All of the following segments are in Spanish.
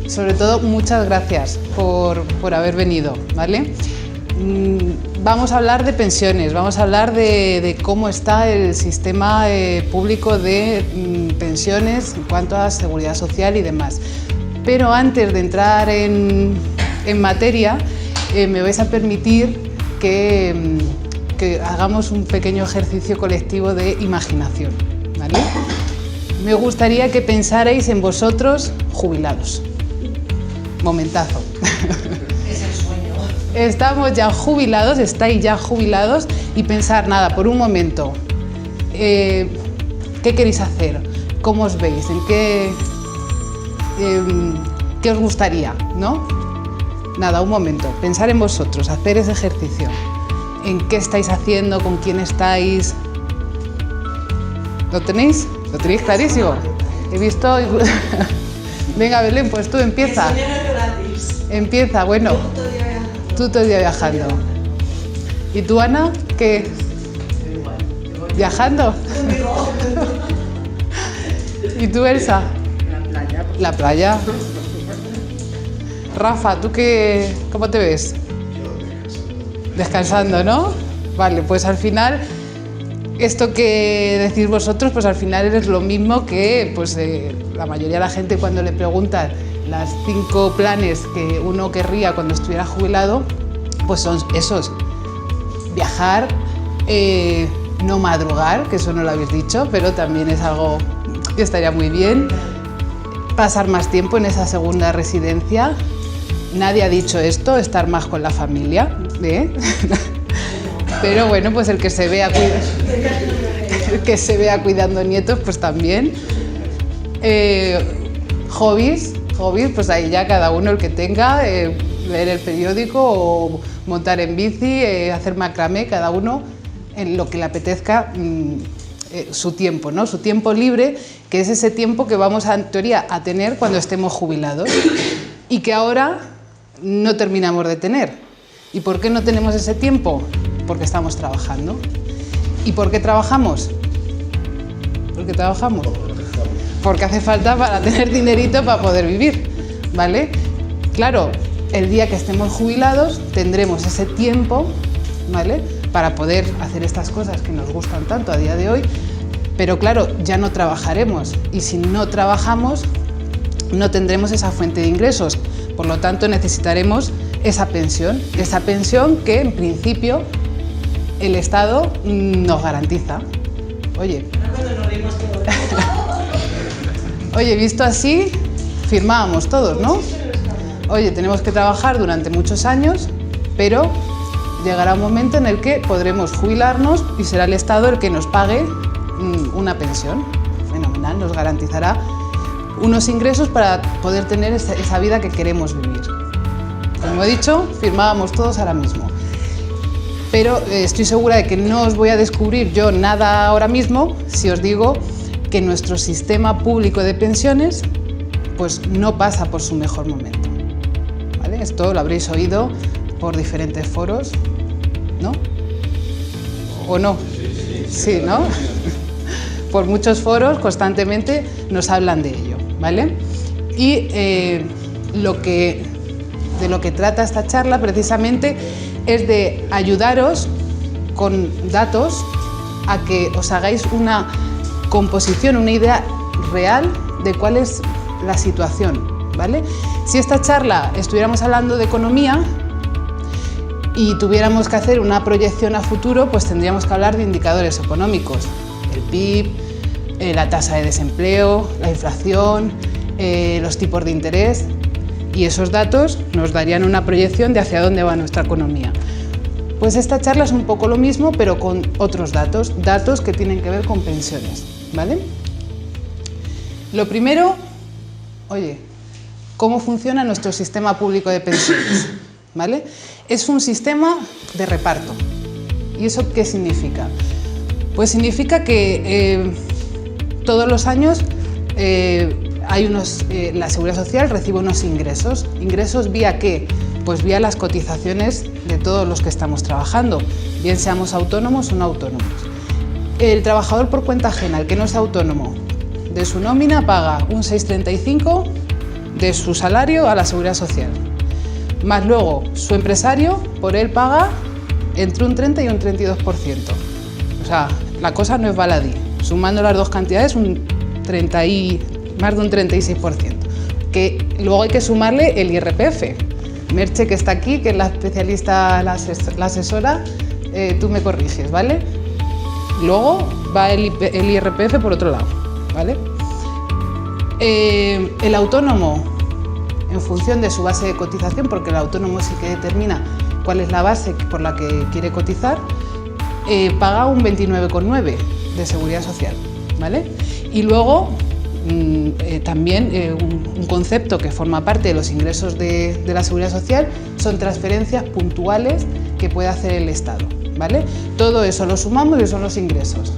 sobre todo, muchas gracias por haber venido, ¿vale? Vamos a hablar de pensiones, vamos a hablar de cómo está el sistema público de pensiones en cuanto a seguridad social y demás. Pero antes de entrar en materia, me vais a permitir que hagamos un pequeño ejercicio colectivo de imaginación, ¿vale? Me gustaría que pensarais en vosotros jubilados. Momentazo. Es el sueño. Estamos ya jubilados, estáis ya jubilados y pensar, nada, por un momento, ¿qué queréis hacer? ¿Cómo os veis? ¿En qué os gustaría? ¿No? Nada, un momento, pensar en vosotros, hacer ese ejercicio. ¿En qué estáis haciendo? ¿Con quién estáis? ¿Lo tenéis? ¿Lo tenéis clarísimo? He visto... Venga, Belén, pues tú empieza. El dinero es gratis. Empieza, bueno. Tú todo el día viajando. ¿Y tú, Ana? ¿Qué? ¿Viajando? ¿Y tú, Elsa? La playa. La playa. Rafa, ¿tú cómo te ves? Descansando, ¿no? Vale, pues al final, esto que decís vosotros, pues al final es lo mismo que pues, la mayoría de la gente cuando le preguntan las 5 planes que uno querría cuando estuviera jubilado, pues son esos. Viajar, no madrugar, que eso no lo habéis dicho, pero también es algo que estaría muy bien. Pasar más tiempo en esa segunda residencia. Nadie ha dicho esto, estar más con la familia, ¿eh? Pero bueno, pues el que se vea cuidando nietos, pues también. Hobbies, pues ahí ya cada uno el que tenga, leer el periódico o montar en bici, hacer macramé, cada uno en lo que le apetezca su tiempo, ¿no? Su tiempo libre, que es ese tiempo que vamos en teoría a tener cuando estemos jubilados y que ahora no terminamos de tener. ¿Y por qué no tenemos ese tiempo? Porque estamos trabajando. ¿Y por qué trabajamos? Porque trabajamos. Porque hace falta para tener dinerito para poder vivir, ¿vale? Claro, el día que estemos jubilados tendremos ese tiempo, ¿vale? Para poder hacer estas cosas que nos gustan tanto a día de hoy, pero claro, ya no trabajaremos y si no trabajamos no tendremos esa fuente de ingresos, por lo tanto necesitaremos esa pensión que en principio el Estado nos garantiza. Oye, oye, visto así, firmábamos todos, ¿no? Oye, tenemos que trabajar durante muchos años, pero llegará un momento en el que podremos jubilarnos y será el Estado el que nos pague una pensión. Fenomenal, nos garantizará unos ingresos para poder tener esa vida que queremos vivir. Como he dicho, firmábamos todos ahora mismo. Pero estoy segura de que no os voy a descubrir yo nada ahora mismo si os digo que nuestro sistema público de pensiones pues no pasa por su mejor momento, ¿vale? Esto lo habréis oído por diferentes foros, ¿no? ¿O no? Sí, ¿no? Por muchos foros constantemente nos hablan de ello, ¿vale? Y de lo que trata esta charla precisamente es de ayudaros con datos a que os hagáis una composición, una idea real de cuál es la situación, ¿vale? Si esta charla estuviéramos hablando de economía y tuviéramos que hacer una proyección a futuro, pues tendríamos que hablar de indicadores económicos, el PIB, la tasa de desempleo, la inflación, los tipos de interés, y esos datos nos darían una proyección de hacia dónde va nuestra economía. Pues esta charla es un poco lo mismo, pero con otros datos que tienen que ver con pensiones, ¿vale? Lo primero, oye, ¿cómo funciona nuestro sistema público de pensiones? ¿Vale? Es un sistema de reparto. ¿Y eso qué significa? Pues significa que todos los años la Seguridad Social recibe unos ingresos. ¿Ingresos vía qué? Pues vía las cotizaciones de todos los que estamos trabajando, bien seamos autónomos o no autónomos. El trabajador por cuenta ajena, el que no es autónomo, de su nómina paga un 6,35, de su salario a la seguridad social. Más luego su empresario por él paga entre un 30 y un 32%. O sea, la cosa no es baladí. Sumando las dos cantidades, más de un 36%. Que luego hay que sumarle el IRPF. Merche, que está aquí, que es la especialista, la asesora, tú me corriges, ¿vale? Luego va el IRPF por otro lado, ¿vale? El autónomo, en función de su base de cotización, porque el autónomo sí que determina cuál es la base por la que quiere cotizar, paga un 29,9 de seguridad social, ¿vale? Y luego también un concepto que forma parte de los ingresos de la seguridad social son transferencias puntuales que puede hacer el Estado, ¿vale? Todo eso lo sumamos y son los ingresos.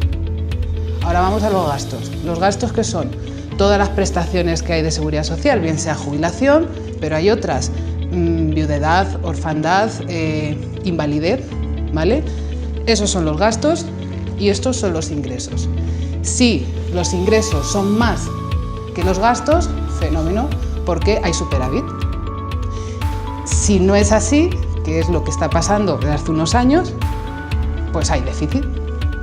Ahora vamos a los gastos. Los gastos, que son todas las prestaciones que hay de seguridad social, bien sea jubilación, pero hay otras, viudedad, orfandad, invalidez, ¿vale? Esos son los gastos y estos son los ingresos. Si los ingresos son más que los gastos, fenómeno, porque hay superávit. Si no es así, que es lo que está pasando desde hace unos años, pues hay déficit,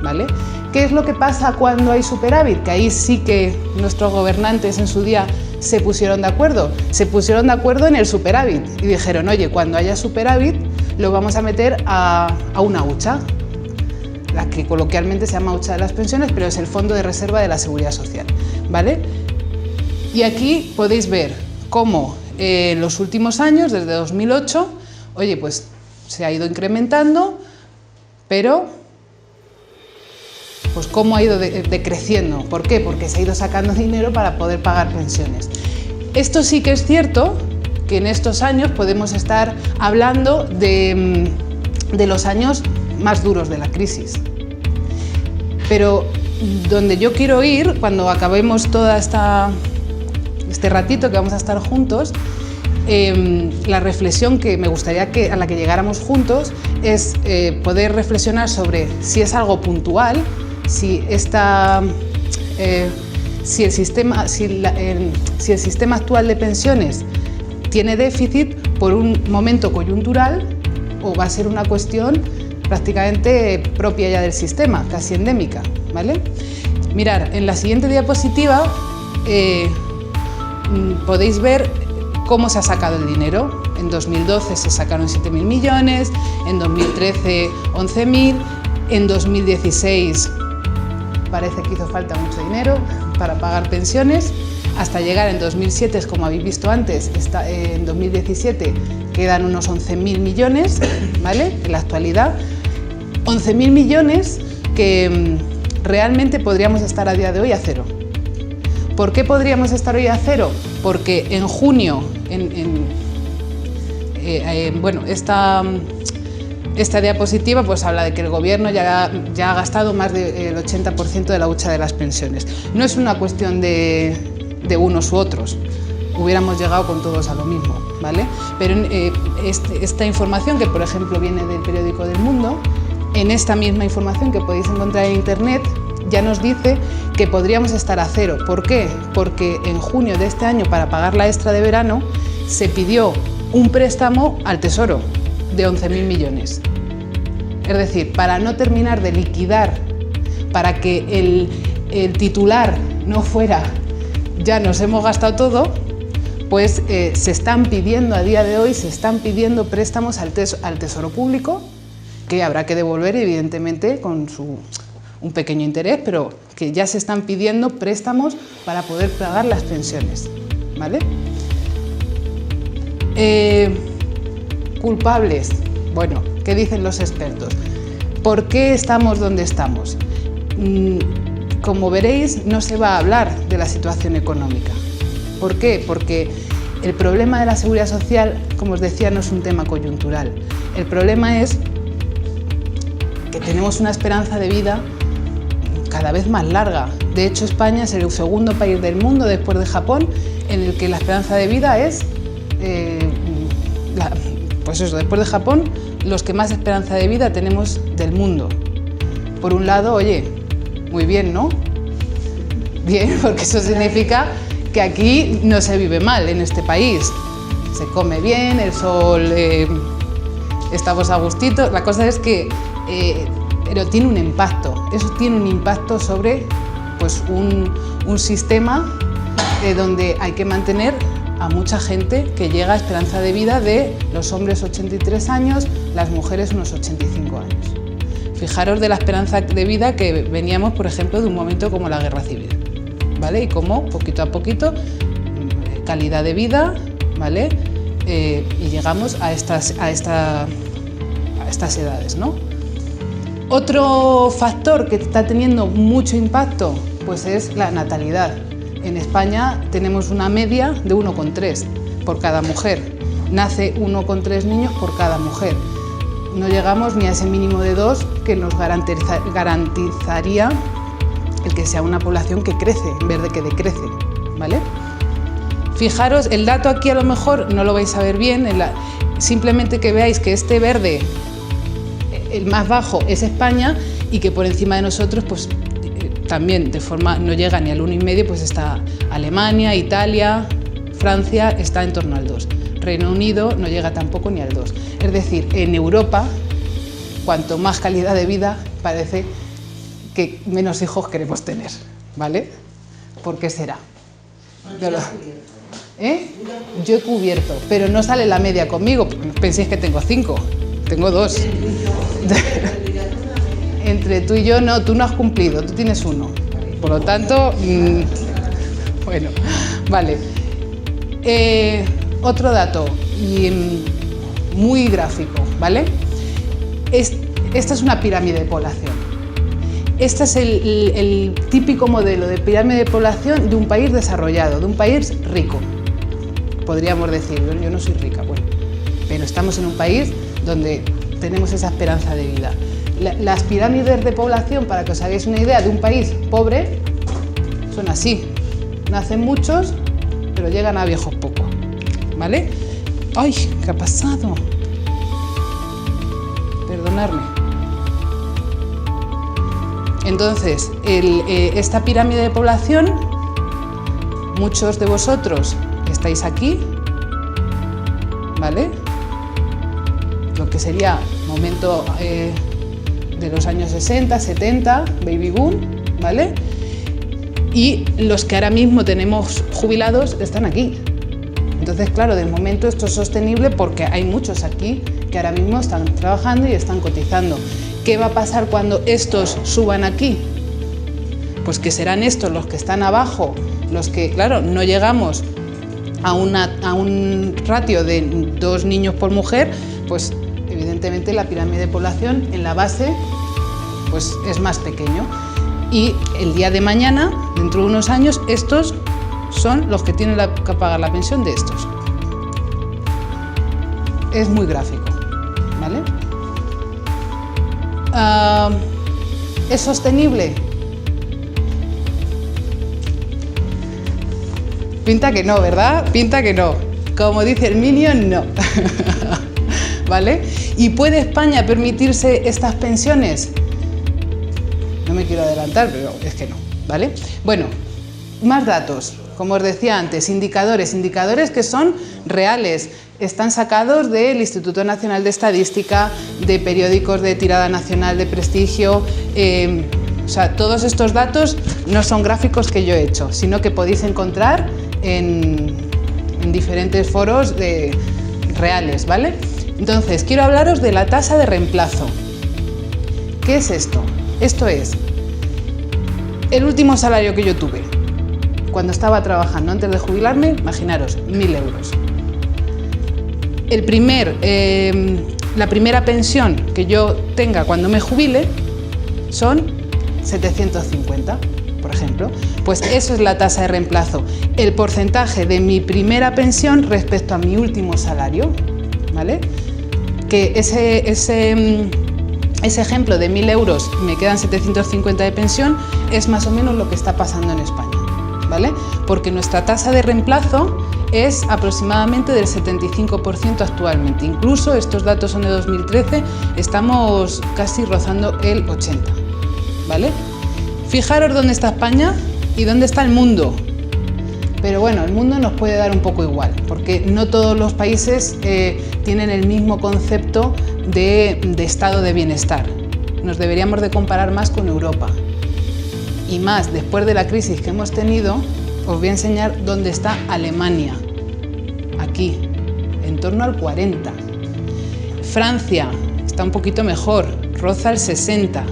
¿vale? ¿Qué es lo que pasa cuando hay superávit? Que ahí sí que nuestros gobernantes en su día se pusieron de acuerdo. Se pusieron de acuerdo en el superávit y dijeron, oye, cuando haya superávit lo vamos a meter a una hucha, la que coloquialmente se llama hucha de las pensiones, pero es el fondo de reserva de la seguridad social, ¿vale? Y aquí podéis ver cómo en los últimos años, desde 2008, oye, pues se ha ido incrementando, pero pues cómo ha ido decreciendo. ¿Por qué? Porque se ha ido sacando dinero para poder pagar pensiones. Esto sí que es cierto, que en estos años podemos estar hablando de los años más duros de la crisis. Pero donde yo quiero ir, cuando acabemos todo este ratito que vamos a estar juntos, la reflexión que me gustaría a la que llegáramos juntos es poder reflexionar sobre si es algo puntual, si el sistema actual de pensiones tiene déficit por un momento coyuntural o va a ser una cuestión prácticamente propia ya del sistema, casi endémica, ¿vale? Mirad, en la siguiente diapositiva podéis ver cómo se ha sacado el dinero. En 2012 se sacaron 7.000 millones, en 2013 11.000, en 2016 parece que hizo falta mucho dinero para pagar pensiones, hasta llegar en 2007, como habéis visto antes, en 2017 quedan unos 11.000 millones, ¿vale? En la actualidad, 11.000 millones que realmente podríamos estar a día de hoy a cero. ¿Por qué podríamos estar hoy a cero? Porque en junio, bueno, esta diapositiva pues habla de que el gobierno ya ha gastado más del 80% de la hucha de las pensiones. No es una cuestión de unos u otros, hubiéramos llegado con todos a lo mismo, ¿vale? Pero esta información, que por ejemplo viene del periódico del Mundo, en esta misma información que podéis encontrar en internet, ya nos dice que podríamos estar a cero. ¿Por qué? Porque en junio de este año, para pagar la extra de verano, se pidió un préstamo al Tesoro de 11.000 millones. Es decir, para no terminar de liquidar, para que el titular no fuera ya nos hemos gastado todo, pues se están pidiendo a día de hoy, se están pidiendo préstamos al Tesoro Público, que habrá que devolver evidentemente con un pequeño interés, pero que ya se están pidiendo préstamos para poder pagar las pensiones, ¿vale? Culpables. Bueno, ¿qué dicen los expertos? ¿Por qué estamos donde estamos? Como veréis, no se va a hablar de la situación económica. ¿Por qué? Porque el problema de la seguridad social, como os decía, no es un tema coyuntural. El problema es que tenemos una esperanza de vida cada vez más larga. De hecho, España es el segundo país del mundo, después de Japón, en el que la esperanza de vida es, pues eso, después de Japón, los que más esperanza de vida tenemos del mundo. Por un lado, oye, muy bien, ¿no? Bien, porque eso significa que aquí no se vive mal en este país. Se come bien, el sol, estamos a gustito. La cosa es que pero tiene un impacto. Eso tiene un impacto sobre pues, un sistema donde hay que mantener a mucha gente que llega a esperanza de vida de los hombres 83 años, las mujeres unos 85 años. Fijaros de la esperanza de vida que veníamos, por ejemplo, de un momento como la Guerra Civil, ¿vale? Y cómo, poquito a poquito, calidad de vida, ¿vale? Y llegamos a estas edades, ¿no? Otro factor que está teniendo mucho impacto, pues es la natalidad. En España tenemos una media de 1,3 por cada mujer. Nace 1,3 niños por cada mujer. No llegamos ni a ese mínimo de 2 que nos garantizaría el que sea una población que crece en vez de que decrece, ¿vale? Fijaros, el dato aquí a lo mejor no lo vais a ver bien, simplemente que veáis que este verde, el más bajo, es España y que por encima de nosotros, pues también de forma no llega ni al 1,5, pues está Alemania, Italia, Francia está en torno al 2. Reino Unido no llega tampoco ni al 2. Es decir, en Europa, cuanto más calidad de vida, parece que menos hijos queremos tener, ¿vale? ¿Por qué será? Yo he cubierto, pero no sale la media conmigo, penséis que tengo 5, tengo 2. Entre tú y yo, no, tú no has cumplido, tú tienes 1. Por lo tanto, bueno, vale. Otro dato muy gráfico, ¿vale? Esta es una pirámide de población. Este es el típico modelo de pirámide de población de un país desarrollado, de un país rico. Podríamos decir, yo no soy rica, bueno, pero estamos en un país donde tenemos esa esperanza de vida. Las pirámides de población, para que os hagáis una idea, de un país pobre, son así. Nacen muchos, pero llegan a viejos pocos, ¿vale? ¡Ay! ¿Qué ha pasado? Perdonadme. Entonces, esta pirámide de población, muchos de vosotros estáis aquí, ¿vale? Lo que sería momento de los años 60, 70, baby boom, ¿vale? Y los que ahora mismo tenemos jubilados están aquí. Entonces, claro, de momento esto es sostenible porque hay muchos aquí que ahora mismo están trabajando y están cotizando. ¿Qué va a pasar cuando estos suban aquí? Pues que serán estos los que están abajo, los que, claro, no llegamos a un ratio de 2 niños por mujer, pues evidentemente la pirámide de población en la base pues es más pequeño. Y el día de mañana, dentro de unos años, estos son los que tienen que pagar la pensión de estos. Es muy gráfico, ¿vale? ¿Es sostenible? Pinta que no, ¿verdad? Pinta que no. Como dice el Minion, no. ¿Vale? ¿Y puede España permitirse estas pensiones? No me quiero adelantar, pero es que no, ¿vale? Bueno, más datos. Como os decía antes, indicadores que son reales. Están sacados del Instituto Nacional de Estadística, de periódicos de tirada nacional de prestigio. O sea, todos estos datos no son gráficos que yo he hecho, sino que podéis encontrar en diferentes foros reales, ¿vale? Entonces, quiero hablaros de la tasa de reemplazo. ¿Qué es esto? Esto es el último salario que yo tuve cuando estaba trabajando antes de jubilarme, imaginaros, 1.000 euros. La primera pensión que yo tenga cuando me jubile son 750, por ejemplo. Pues eso es la tasa de reemplazo, el porcentaje de mi primera pensión respecto a mi último salario, ¿vale? Que ese ejemplo de 1.000 euros me quedan 750 de pensión es más o menos lo que está pasando en España, ¿vale? Porque nuestra tasa de reemplazo es aproximadamente del 75% actualmente. Incluso estos datos son de 2013, estamos casi rozando el 80%, ¿vale? Fijaros dónde está España y dónde está el mundo. Pero bueno, el mundo nos puede dar un poco igual, porque no todos los países tienen el mismo concepto de estado de bienestar. Nos deberíamos de comparar más con Europa. Y más, después de la crisis que hemos tenido, os voy a enseñar dónde está Alemania. Aquí, en torno al 40. Francia está un poquito mejor, roza el 60.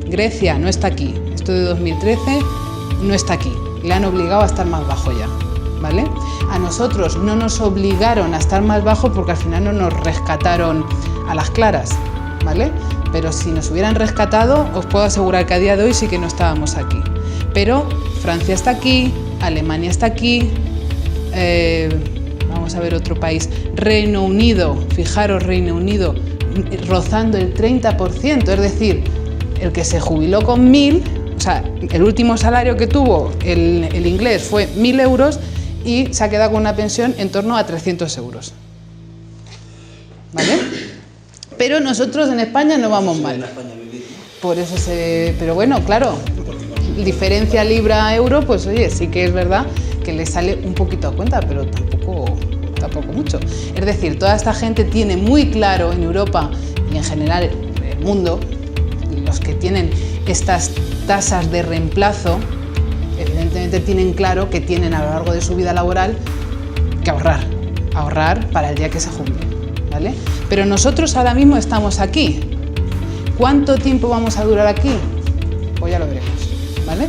Grecia no está aquí. Esto de 2013 no está aquí. Le han obligado a estar más bajo ya, ¿vale? A nosotros no nos obligaron a estar más bajo porque al final no nos rescataron a las claras, ¿vale? Pero si nos hubieran rescatado, os puedo asegurar que a día de hoy sí que no estábamos aquí. Pero Francia está aquí, Alemania está aquí, vamos a ver otro país, Reino Unido, fijaros, Reino Unido, rozando el 30%, es decir, el que se jubiló con 1.000, o sea, el último salario que tuvo el inglés fue 1.000 euros y se ha quedado con una pensión en torno a 300 euros. ¿Vale? Pero nosotros en España no vamos mal. Por eso pero bueno, claro, diferencia libra-euro, pues oye, sí que es verdad que le sale un poquito a cuenta, pero tampoco mucho. Es decir, toda esta gente tiene muy claro en Europa y en general en el mundo, los que tienen estas tasas de reemplazo, evidentemente tienen claro que tienen a lo largo de su vida laboral que ahorrar para el día que se jubilen, ¿vale? Pero nosotros ahora mismo estamos aquí. ¿Cuánto tiempo vamos a durar aquí? Pues ya lo veremos, ¿vale?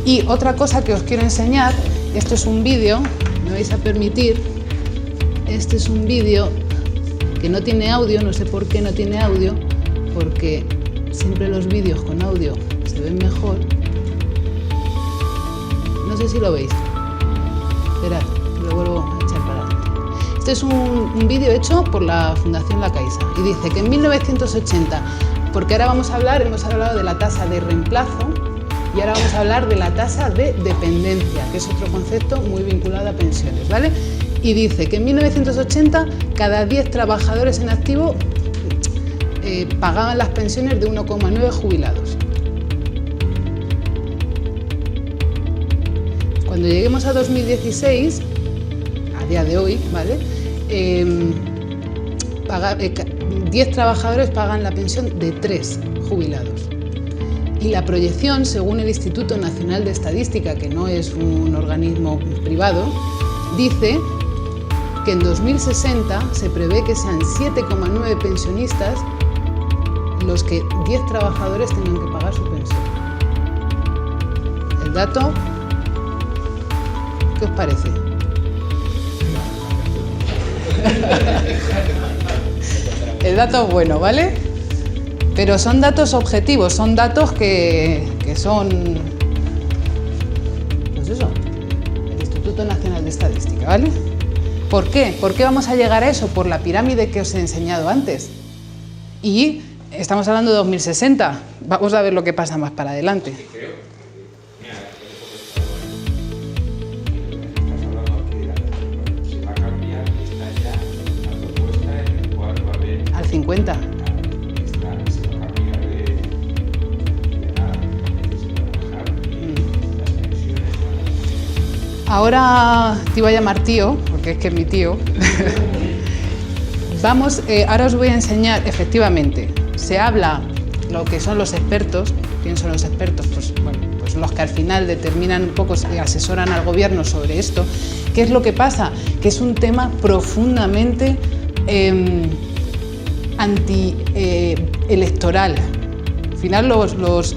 Y otra cosa que os quiero enseñar, esto es un vídeo, me vais a permitir, este es un vídeo que no tiene audio, no sé por qué no tiene audio, porque siempre los vídeos con audio se ven mejor. No sé si lo veis. Esperad, lo vuelvo a echar para adelante. Este es un vídeo hecho por la Fundación La Caixa y dice que en 1980, porque ahora hemos hablado de la tasa de reemplazo y ahora vamos a hablar de la tasa de dependencia, que es otro concepto muy vinculado a pensiones, ¿vale? Y dice que en 1980 cada 10 trabajadores en activo pagaban las pensiones de 1,9 jubilados. Cuando lleguemos a 2016, a día de hoy, ¿vale? 10 trabajadores pagan la pensión de 3 jubilados. Y la proyección, según el Instituto Nacional de Estadística, que no es un organismo privado, dice que en 2060 se prevé que sean 7,9 pensionistas los que 10 trabajadores tengan que pagar su pensión. El dato, ¿qué os parece? El dato es bueno, ¿vale? Pero son datos objetivos, son datos que son, pues eso, el Instituto Nacional de Estadística, ¿vale? ¿Por qué? ¿Por qué vamos a llegar a eso? Por la pirámide que os he enseñado antes. Y estamos hablando de 2060. Vamos a ver lo que pasa más para adelante. Al 50. Ahora te iba a llamar tío, porque es que es mi tío. Ahora os voy a enseñar, efectivamente, se habla lo que son los expertos. ¿Quién son los expertos? Pues, bueno, pues los que al final determinan un poco, asesoran al gobierno sobre esto. ¿Qué es lo que pasa? Que es un tema profundamente anti-electoral. Al final los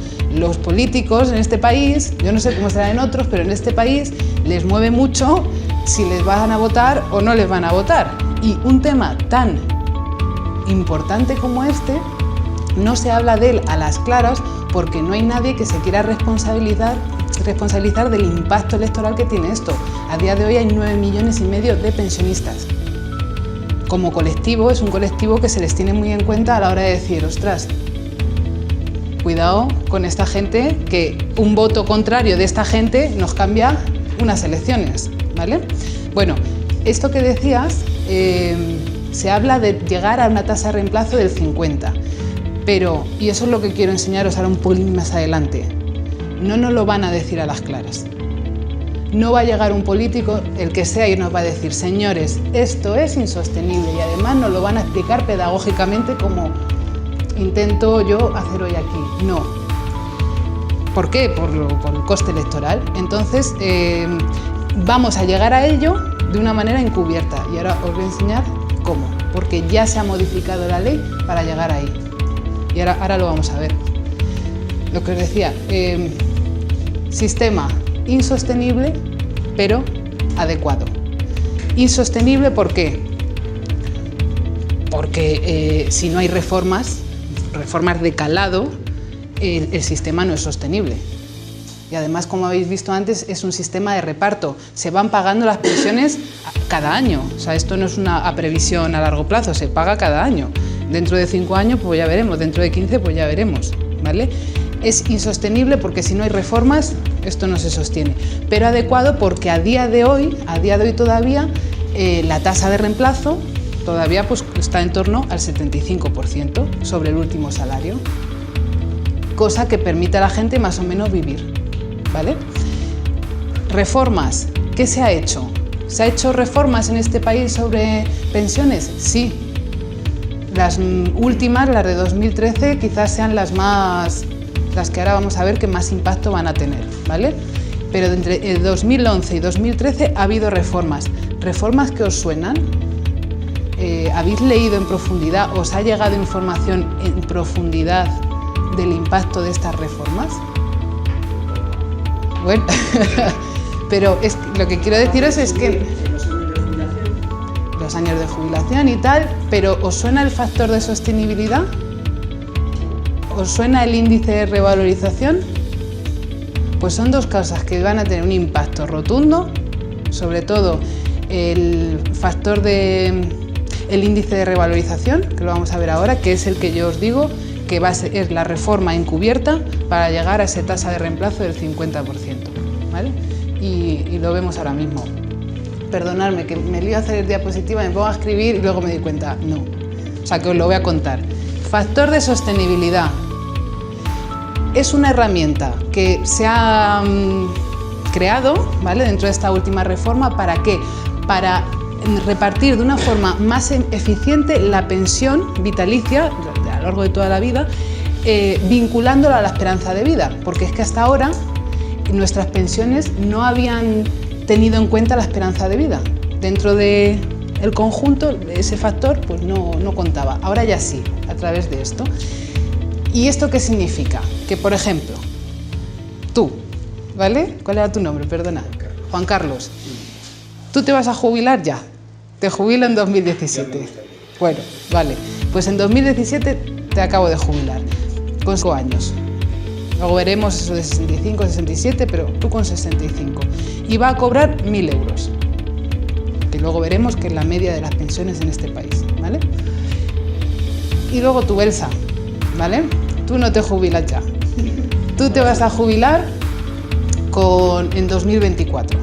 políticos en este país, yo no sé cómo será en otros, pero en este país les mueve mucho si les van a votar o no les van a votar. Y un tema tan importante como este, no se habla de él a las claras porque no hay nadie que se quiera responsabilizar del impacto electoral que tiene esto. A día de hoy hay 9,5 millones de pensionistas. Como colectivo, es un colectivo que se les tiene muy en cuenta a la hora de decir, ostras, cuidado con esta gente, que un voto contrario de esta gente nos cambia unas elecciones, ¿vale? Bueno, esto que decías, se habla de llegar a una tasa de reemplazo del 50, pero, y eso es lo que quiero enseñaros ahora un poquito más adelante, no nos lo van a decir a las claras. No va a llegar un político, el que sea, y nos va a decir, señores, esto es insostenible, y además nos lo van a explicar pedagógicamente como intento yo hacer hoy aquí. No. ¿Por qué? Por el coste electoral. Entonces, vamos a llegar a ello de una manera encubierta, y ahora os voy a enseñar cómo, porque ya se ha modificado la ley para llegar ahí. Y ahora lo vamos a ver. Lo que os decía, sistema insostenible, pero adecuado. Insostenible, ¿por qué? Porque si no hay reformas de calado, el sistema no es sostenible. Y además, como habéis visto antes, es un sistema de reparto. Se van pagando las pensiones cada año. O sea, esto no es una previsión a largo plazo, se paga cada año. Dentro de 5 años, pues ya veremos. Dentro de 15, pues ya veremos. ¿Vale? Es insostenible porque si no hay reformas, esto no se sostiene. Pero adecuado porque a día de hoy todavía, la tasa de reemplazo todavía pues, está en torno al 75% sobre el último salario. Cosa que permite a la gente más o menos vivir. ¿Vale? Reformas. ¿Qué se ha hecho? ¿Se ha hecho reformas en este país sobre pensiones? Sí. Las últimas, las de 2013, quizás sean las que ahora vamos a ver que más impacto van a tener, ¿vale? Pero entre 2011 y 2013 ha habido reformas. ¿Reformas que os suenan? ¿Habéis leído en profundidad? ¿Os ha llegado información en profundidad del impacto de estas reformas? Bueno, pero lo que quiero deciros es que los años de jubilación y tal, pero ¿os suena el factor de sostenibilidad? ¿Os suena el índice de revalorización? Pues son dos cosas que van a tener un impacto rotundo, sobre todo el factor el índice de revalorización, que lo vamos a ver ahora, que es el que yo os digo que es la reforma encubierta para llegar a esa tasa de reemplazo del 50%, ¿vale? Y lo vemos ahora mismo. Perdonadme, que me lío a hacer diapositiva, me pongo a escribir y luego me di cuenta, no. O sea, que os lo voy a contar. Factor de sostenibilidad. Es una herramienta que se ha creado, ¿vale? Dentro de esta última reforma, ¿para qué? Para repartir de una forma más eficiente la pensión vitalicia a lo largo de toda la vida, vinculándola a la esperanza de vida, porque es que hasta ahora nuestras pensiones no habían tenido en cuenta la esperanza de vida. Dentro del conjunto, ese factor pues no contaba. Ahora ya sí, a través de esto. ¿Y esto qué significa? Que, por ejemplo, tú, ¿vale? ¿Cuál era tu nombre? Perdona. Juan Carlos. Tú te vas a jubilar ya. Te jubilo en 2017. Bueno, vale. Pues en 2017 te acabo de jubilar, con 5 años. Luego veremos eso de 65, 67, pero tú con 65. Y va a cobrar 1.000 euros. Que luego veremos que es la media de las pensiones en este país, ¿vale? Y luego tú, Elsa, ¿vale? Tú no te jubilas ya. Tú te vas a jubilar en 2024.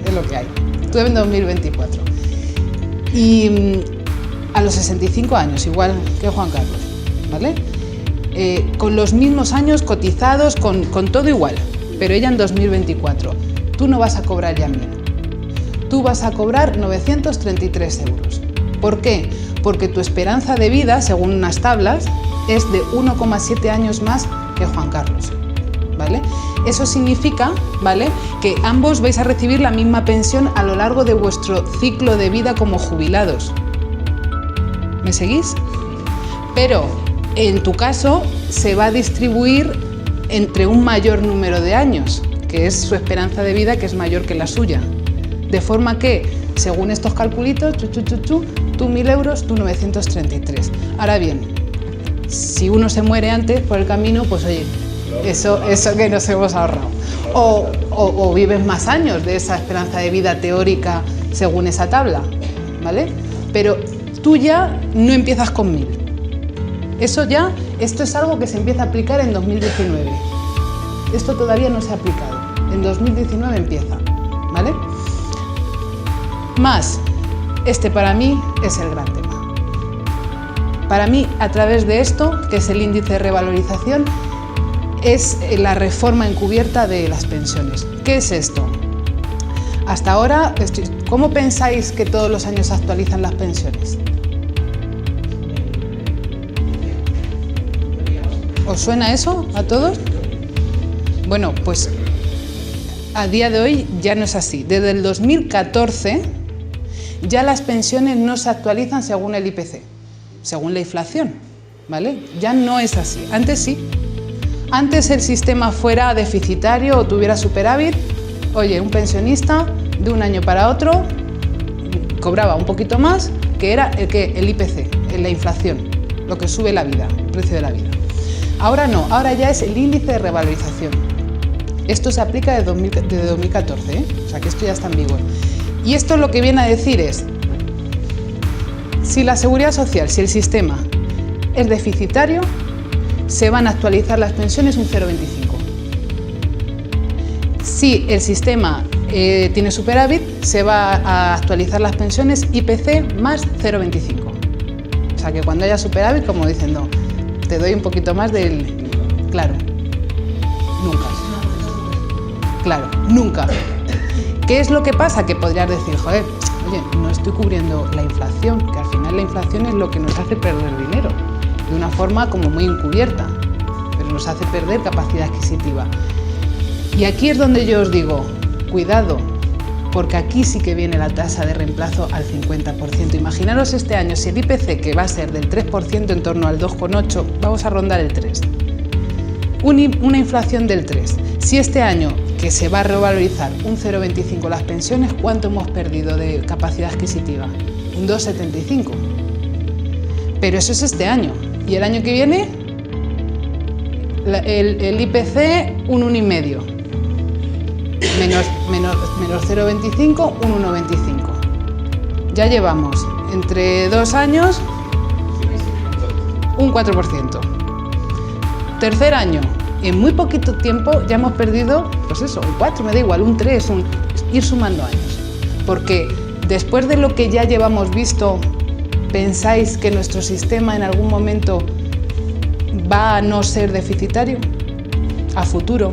Es lo que hay. Tú en 2024. Y a los 65 años, igual que Juan Carlos, ¿vale? Con los mismos años cotizados, con todo igual, pero ella en 2024. Tú no vas a cobrar ya 1.000. Tú vas a cobrar 933 euros. ¿Por qué? Porque tu esperanza de vida, según unas tablas, es de 1,7 años más que Juan Carlos, ¿vale? Eso significa, ¿vale?, que ambos vais a recibir la misma pensión a lo largo de vuestro ciclo de vida como jubilados. ¿Me seguís? Pero en tu caso se va a distribuir entre un mayor número de años, que es su esperanza de vida, que es mayor que la suya. De forma que, según estos calculitos, tú 1.000 euros, tú 933. Ahora bien, si uno se muere antes por el camino, pues oye, eso que nos hemos ahorrado. O vives más años de esa esperanza de vida teórica según esa tabla, ¿vale? Pero tú ya no empiezas con 1.000. Esto es algo que se empieza a aplicar en 2019. Esto todavía no se ha aplicado. En 2019 empieza, ¿vale? Más, para mí es el gran tema. Para mí, a través de esto, que es el índice de revalorización, es la reforma encubierta de las pensiones. ¿Qué es esto? Hasta ahora, ¿cómo pensáis que todos los años se actualizan las pensiones? ¿Os suena eso a todos? Bueno, pues a día de hoy ya no es así. Desde el 2014 ya las pensiones no se actualizan según el IPC, según la inflación, ¿vale? Ya no es así. Antes sí. Antes el sistema fuera deficitario o tuviera superávit, oye, un pensionista de un año para otro cobraba un poquito más, que era el IPC, la inflación, lo que sube la vida, el precio de la vida. Ahora no, ahora ya es el índice de revalorización. Esto se aplica desde 2014, ¿eh? O sea que esto ya está en vigor. Y esto lo que viene a decir es, si la seguridad social, si el sistema es deficitario, se van a actualizar las pensiones un 0,25. Si el sistema tiene superávit, se va a actualizar las pensiones IPC más 0,25. O sea que cuando haya superávit, como diciendo, te doy un poquito más del... Claro, nunca. Claro, nunca. ¿Qué es lo que pasa? Que podrías decir, joder, oye, no estoy cubriendo la inflación, que al final la inflación es lo que nos hace perder dinero, de una forma como muy encubierta, pero nos hace perder capacidad adquisitiva. Y aquí es donde yo os digo, cuidado, porque aquí sí que viene la tasa de reemplazo al 50%. Imaginaros este año, si el IPC, que va a ser del 3% en torno al 2,8%, vamos a rondar el 3%. Una inflación del 3%. Si este año, que se va a revalorizar un 0,25 las pensiones, ¿cuánto hemos perdido de capacidad adquisitiva? Un 2,75. Pero eso es este año. ¿Y el año que viene? El IPC, un 1,5. Menos 0,25, un 1,25. Ya llevamos entre 2 años un 4%. Tercer año, en muy poquito tiempo ya hemos perdido, pues eso, un 4, me da igual, un 3, ir sumando años. Porque después de lo que ya llevamos visto, ¿pensáis que nuestro sistema en algún momento va a no ser deficitario? A futuro,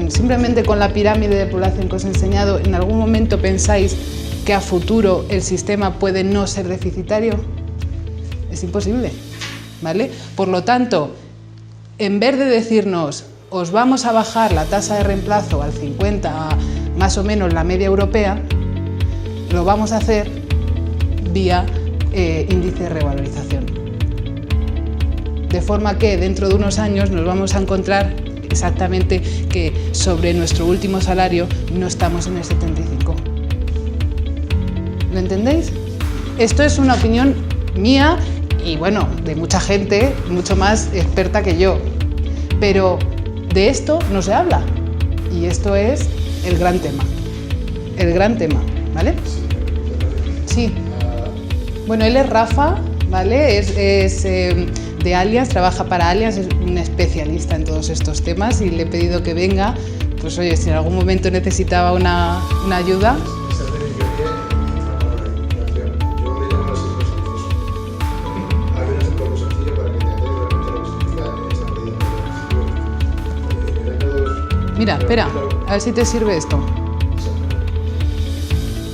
simplemente con la pirámide de población que os he enseñado, ¿en algún momento pensáis que a futuro el sistema puede no ser deficitario? Es imposible, ¿vale? Por lo tanto, en vez de decirnos, os vamos a bajar la tasa de reemplazo al 50, más o menos la media europea, lo vamos a hacer vía índice de revalorización. De forma que dentro de unos años nos vamos a encontrar exactamente que sobre nuestro último salario no estamos en el 75. ¿Lo entendéis? Esto es una opinión mía y bueno, de mucha gente mucho más experta que yo, pero de esto no se habla y esto es el gran tema, ¿vale? Sí. Bueno, él es Rafa, ¿vale? Es de Allianz, trabaja para Allianz, es un especialista en todos estos temas y le he pedido que venga, pues oye, si en algún momento necesitaba una ayuda. Mira, espera, a ver si te sirve esto.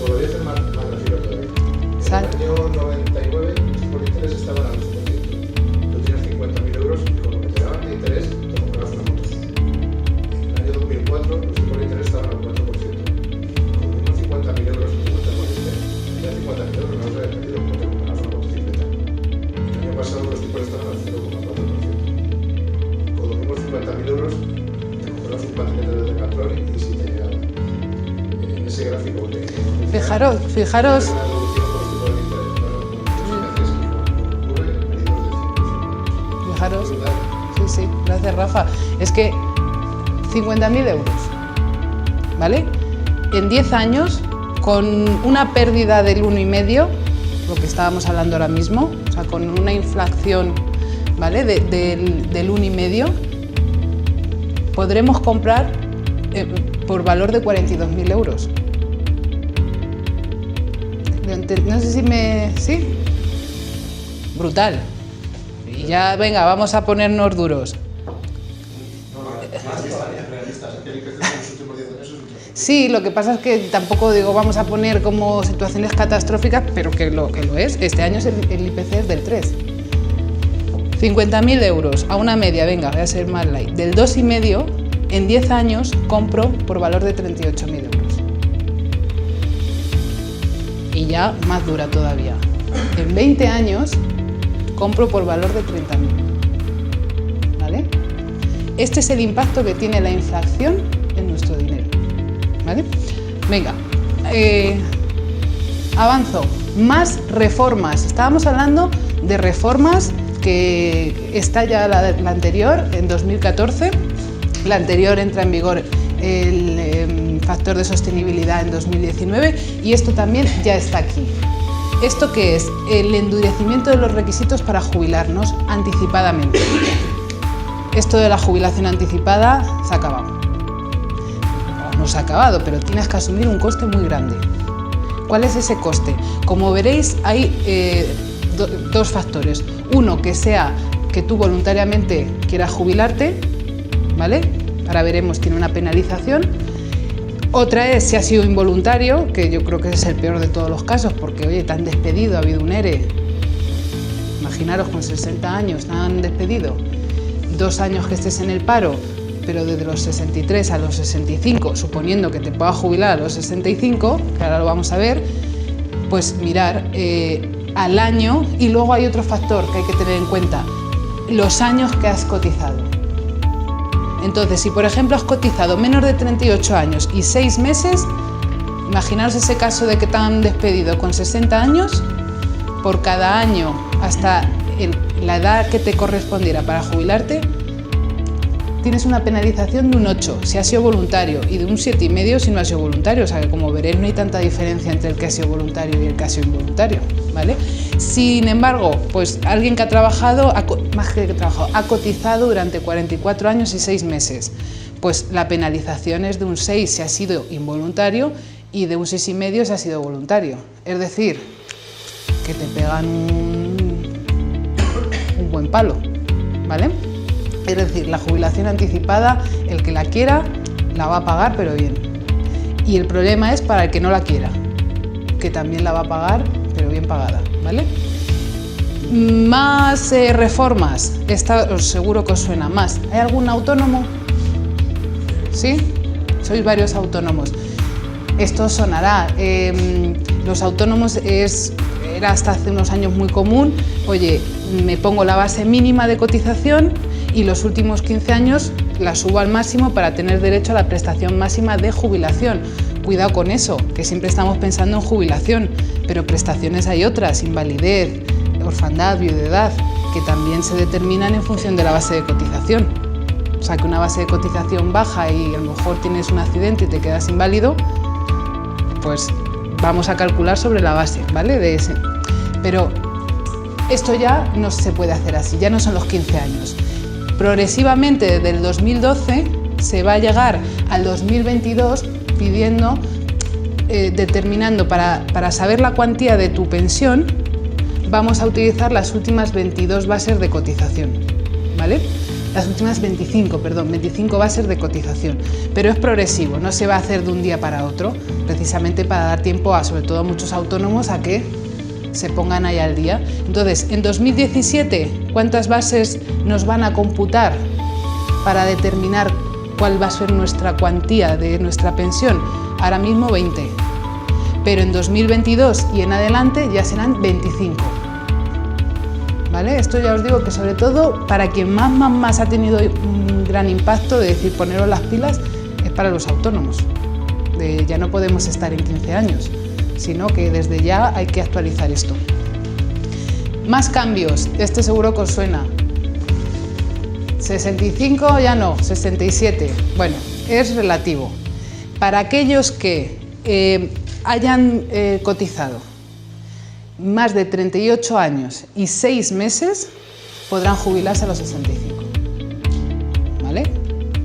Podría ser más gráfico todavía. En el año 99, por interés estaban al 2%. Tú tienes 50.000 euros y con lo que te daban de interés, te comprabas una moto. En el año 2004, los tipos de interés estaban al 4%. Con unos 50.000 euros y 50 por interés, ya 50.000 euros no los habías perdido porque te comprabas una motocicleta. El año pasado los tipos estaban al 0,4%. Con los mismos 50.000 euros, un patinete de Decathlon y si te llegaba en ese gráfico que Fijaros. Fijaros. Sí, gracias Rafa. Es que 50.000 euros, ¿vale? En 10 años, con una pérdida del 1,5, lo que estábamos hablando ahora mismo, o sea, con una inflación, ¿vale? Del 1,5, podremos comprar por valor de 42.000 euros. No sé si me... ¿Sí? Brutal. Y ya, venga, vamos a ponernos duros. No, estás, que el IPC de los últimos 10 años es ultra. Sí, lo que pasa es que tampoco digo vamos a poner como situaciones catastróficas, pero que lo es. Este año el IPC es del 3. 50.000 euros a una media, venga, voy a ser más light, del 2,5, en 10 años compro por valor de 38.000 euros. Y ya más dura todavía. En 20 años compro por valor de 30.000. ¿Vale? Este es el impacto que tiene la inflación en nuestro dinero. ¿Vale? Venga, avanzo. Más reformas. Estábamos hablando de reformas que está ya la anterior en 2014. La anterior entra en vigor el factor de sostenibilidad en 2019 y esto también ya está aquí. ¿Esto qué es? El endurecimiento de los requisitos para jubilarnos anticipadamente. Esto de la jubilación anticipada se ha acabado. No se ha acabado, pero tienes que asumir un coste muy grande. ¿Cuál es ese coste? Como veréis, hay dos factores. Uno, que sea que tú voluntariamente quieras jubilarte, ¿vale? Ahora veremos, tiene una penalización. Otra es si ha sido involuntario, que yo creo que es el peor de todos los casos, porque oye, te han despedido, ha habido un ERE. Imaginaros, con 60 años te han despedido, 2 años que estés en el paro, pero desde los 63 a los 65, suponiendo que te puedas jubilar a los 65, que ahora lo vamos a ver, pues mirar al año, y luego hay otro factor que hay que tener en cuenta, los años que has cotizado. Entonces, si por ejemplo has cotizado menos de 38 años y 6 meses, imaginaos ese caso de que te han despedido con 60 años, por cada año hasta la edad que te correspondiera para jubilarte, tienes una penalización de un 8 si ha sido voluntario y de un 7,5 si no ha sido voluntario. O sea que, como veréis, no hay tanta diferencia entre el que ha sido voluntario y el que ha sido involuntario, ¿vale? Sin embargo, pues alguien que ha trabajado, ha cotizado durante 44 años y 6 meses, pues la penalización es de un 6 si ha sido involuntario y de un 6,5 si ha sido voluntario. Es decir, que te pegan un buen palo, ¿vale? Es decir, la jubilación anticipada, el que la quiera, la va a pagar, pero bien. Y el problema es para el que no la quiera, que también la va a pagar, pero bien pagada, ¿vale? Más reformas, esta os seguro que os suena más. ¿Hay algún autónomo? ¿Sí? Sois varios autónomos. Esto os sonará. Los autónomos era hasta hace unos años muy común. Oye, me pongo la base mínima de cotización y los últimos 15 años la subo al máximo para tener derecho a la prestación máxima de jubilación. Cuidado con eso, que siempre estamos pensando en jubilación, pero prestaciones hay otras, invalidez, orfandad, viudedad, que también se determinan en función de la base de cotización. O sea, que una base de cotización baja y a lo mejor tienes un accidente y te quedas inválido, pues vamos a calcular sobre la base, ¿vale? De ese. Pero esto ya no se puede hacer así, ya no son los 15 años. Progresivamente, desde el 2012, se va a llegar al 2022 pidiendo, determinando para saber la cuantía de tu pensión, vamos a utilizar las últimas 22 bases de cotización, ¿vale? Las últimas 25 bases de cotización, pero es progresivo, no se va a hacer de un día para otro, precisamente para dar tiempo a, sobre todo a muchos autónomos, a que se pongan ahí al día. Entonces, en 2017, ¿cuántas bases nos van a computar para determinar cuál va a ser nuestra cuantía de nuestra pensión? Ahora mismo 20, pero en 2022 y en adelante ya serán 25. ¿Vale? Esto ya os digo que sobre todo para quien más ha tenido un gran impacto de decir poneros las pilas es para los autónomos. Ya no podemos estar en 15 años, sino que desde ya hay que actualizar esto. Más cambios, este seguro que os suena. 65 ya no, 67. Bueno, es relativo. Para aquellos que hayan cotizado más de 38 años y 6 meses, podrán jubilarse a los 65. ¿Vale?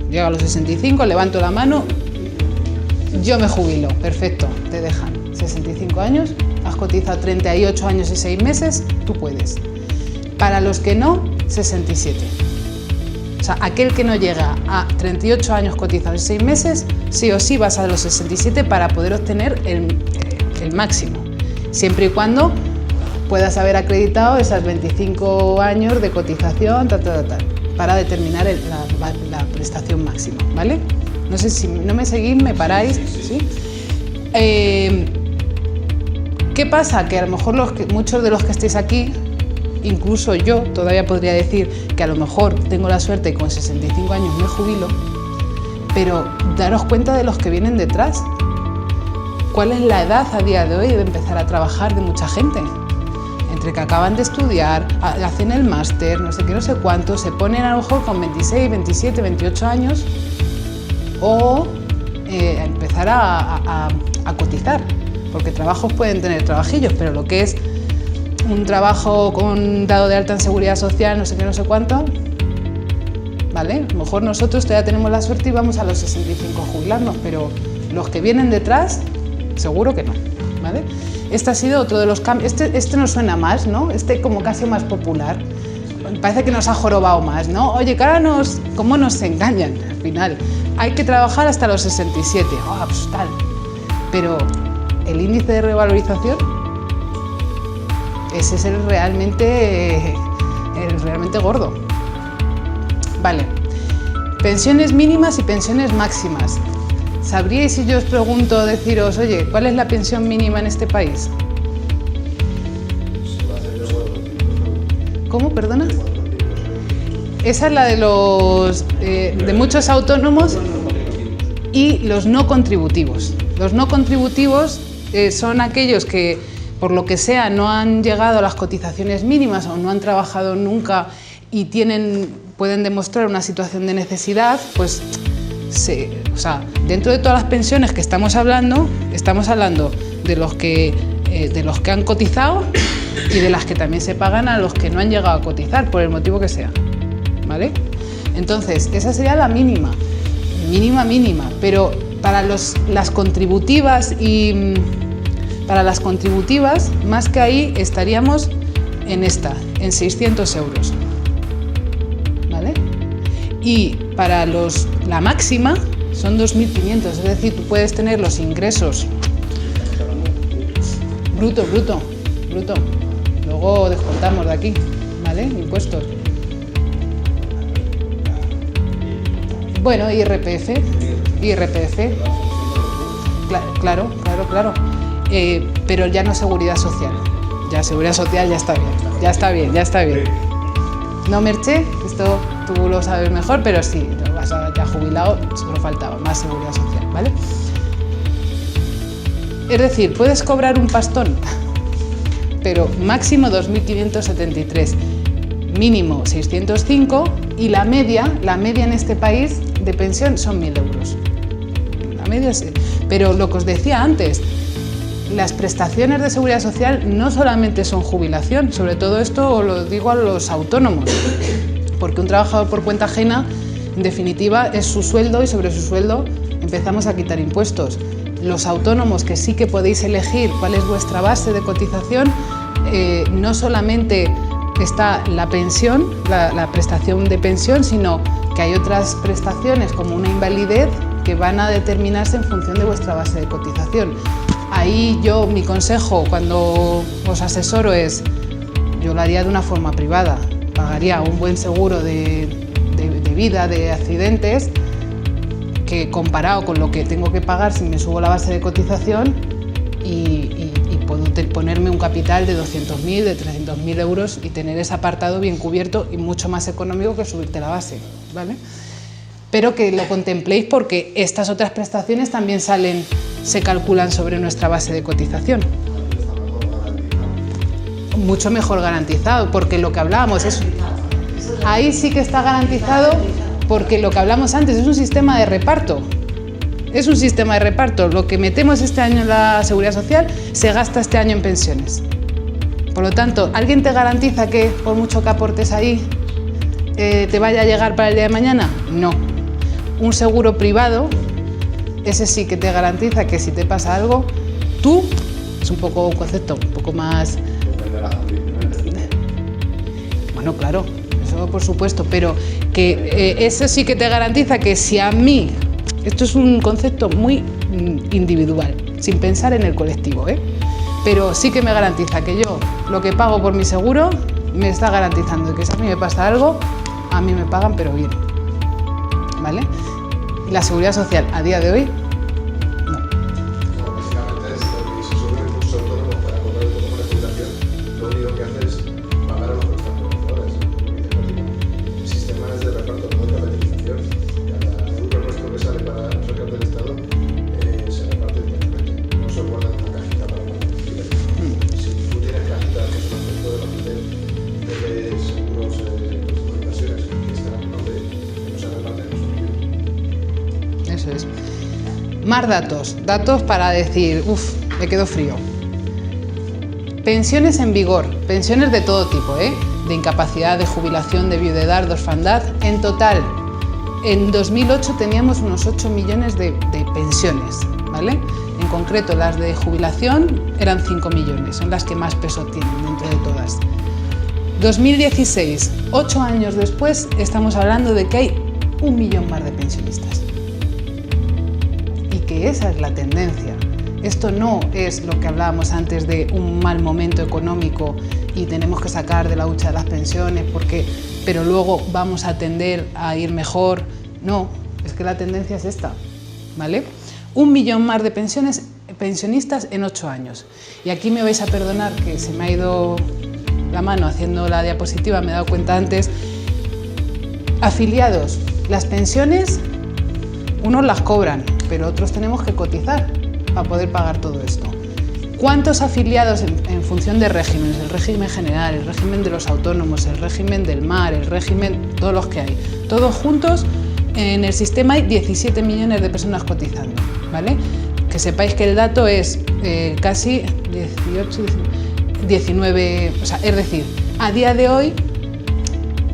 Llego a los 65, levanto la mano, yo me jubilo, perfecto, te dejan. 65 años, has cotizado 38 años y 6 meses, tú puedes. Para los que no, 67. O sea, aquel que no llega a 38 años cotizado en 6 meses, sí o sí vas a los 67 para poder obtener el máximo, siempre y cuando puedas haber acreditado esas 25 años de cotización, para determinar la prestación máxima, ¿vale? No sé si no me seguís, me paráis, ¿sí? ¿Qué pasa? Que a lo mejor muchos de los que estéis aquí, incluso yo todavía podría decir que a lo mejor tengo la suerte y con 65 años me jubilo, pero daros cuenta de los que vienen detrás. ¿Cuál es la edad a día de hoy de empezar a trabajar de mucha gente? Entre que acaban de estudiar, hacen el máster, no sé qué, no sé cuánto, se ponen a lo mejor con 26, 27, 28 años o empezar a cotizar, porque trabajos pueden tener trabajillos, pero lo que es un trabajo con dado de alta en seguridad social, no sé qué, no sé cuánto, ¿vale? A lo mejor nosotros todavía tenemos la suerte y vamos a los 65 a jubilarnos, pero los que vienen detrás, seguro que no, ¿vale? Este ha sido otro de los cambios. Este nos suena más, ¿no? Este como casi más popular. Parece que nos ha jorobado más, ¿no? Oye, que ahora ¿cómo nos engañan al final? Hay que trabajar hasta los 67. Oh, pues tal. Pero el índice de revalorización, ese es el realmente gordo. Vale. Pensiones mínimas y pensiones máximas. ¿Sabríais si yo os pregunto, deciros, oye, ¿cuál es la pensión mínima en este país? ¿Cómo? ¿Perdona? Esa es la de de muchos autónomos y los no contributivos. Los no contributivos son aquellos que, por lo que sea, no han llegado a las cotizaciones mínimas o no han trabajado nunca y pueden demostrar una situación de necesidad, pues o sea, dentro de todas las pensiones que estamos hablando de los que han cotizado y de las que también se pagan a los que no han llegado a cotizar, por el motivo que sea, ¿vale? Entonces, esa sería la mínima, pero para las contributivas más que ahí estaríamos en 600 euros, ¿vale? Y para la máxima son 2.500, es decir, tú puedes tener los ingresos bruto, luego descontamos de aquí, ¿vale? Impuestos. Bueno, IRPF, claro, pero ya no seguridad social, ya seguridad social ya está bien. No, Merche, esto tú lo sabes mejor, pero sí, vas ya jubilado, solo faltaba más seguridad social, ¿vale? Es decir, puedes cobrar un pastón, pero máximo 2.573, mínimo 605 y la media en este país de pensión son 1.000 euros. La media sí. Pero lo que os decía antes, las prestaciones de seguridad social no solamente son jubilación, sobre todo esto os lo digo a los autónomos, porque un trabajador por cuenta ajena, en definitiva, es su sueldo y sobre su sueldo empezamos a quitar impuestos. Los autónomos, que sí que podéis elegir cuál es vuestra base de cotización, no solamente está la pensión, la prestación de pensión, sino que hay otras prestaciones como una invalidez que van a determinarse en función de vuestra base de cotización. Ahí mi consejo cuando os asesoro es, yo lo haría de una forma privada, pagaría un buen seguro de vida, de accidentes, que comparado con lo que tengo que pagar si me subo la base de cotización y puedo ponerme un capital de 200.000, de 300.000 euros y tener ese apartado bien cubierto y mucho más económico que subirte la base, ¿vale? Pero que lo contempléis porque estas otras prestaciones también se calculan sobre nuestra base de cotización. Mucho mejor garantizado, porque lo que hablábamos es... Ahí sí que está garantizado porque lo que hablamos antes es un sistema de reparto. Es un sistema de reparto. Lo que metemos este año en la Seguridad Social se gasta este año en pensiones. Por lo tanto, ¿alguien te garantiza que por mucho que aportes ahí te vaya a llegar para el día de mañana? No. Un seguro privado, ese sí que te garantiza que si te pasa algo, tú, es un concepto un poco más... Bueno, claro, eso todo por supuesto, pero que eso sí que te garantiza que si a mí, esto es un concepto muy individual, sin pensar en el colectivo, pero sí que me garantiza que yo lo que pago por mi seguro me está garantizando que si a mí me pasa algo, a mí me pagan pero bien, ¿vale? La seguridad social a día de hoy, no. No, básicamente es lo que se sube el curso autónomo para cobrar el bono de jubilación, lo único que hace es pagar a los trabajadores. El sistema es de reparto, no de capitalización. Cada euro nuestro que sale para sacar del Estado se reparte directamente. No se guarda en una cajita para una jubilación. Si tú tienes cajita que es un aspecto de la parte de seguros de inversiones que están a nombre que no se reparten, no son tuyos. Eso es. Más datos para decir, me quedo frío. Pensiones en vigor, pensiones de todo tipo, de incapacidad, de jubilación, de viudedad, de orfandad. En total, en 2008 teníamos unos 8 millones de pensiones, ¿vale? En concreto, las de jubilación eran 5 millones, son las que más peso tienen dentro de todas. 2016, 8 años después, estamos hablando de que hay 1 millón más de pensionistas. Y que esa es la tendencia. Esto no es lo que hablábamos antes de un mal momento económico y tenemos que sacar de la hucha de las pensiones pero luego vamos a tender a ir mejor. No, es que la tendencia es esta, ¿vale? 1 millón más de pensionistas en 8 años. Y aquí me vais a perdonar que se me ha ido la mano haciendo la diapositiva, me he dado cuenta antes. Afiliados, las pensiones, unos las cobran, pero otros tenemos que cotizar para poder pagar todo esto. ¿Cuántos afiliados en función de regímenes? El régimen general, el régimen de los autónomos, el régimen del mar, el régimen, todos los que hay. Todos juntos en el sistema hay 17 millones de personas cotizando, ¿vale? Que sepáis que el dato es casi 19, o sea, es decir, a día de hoy,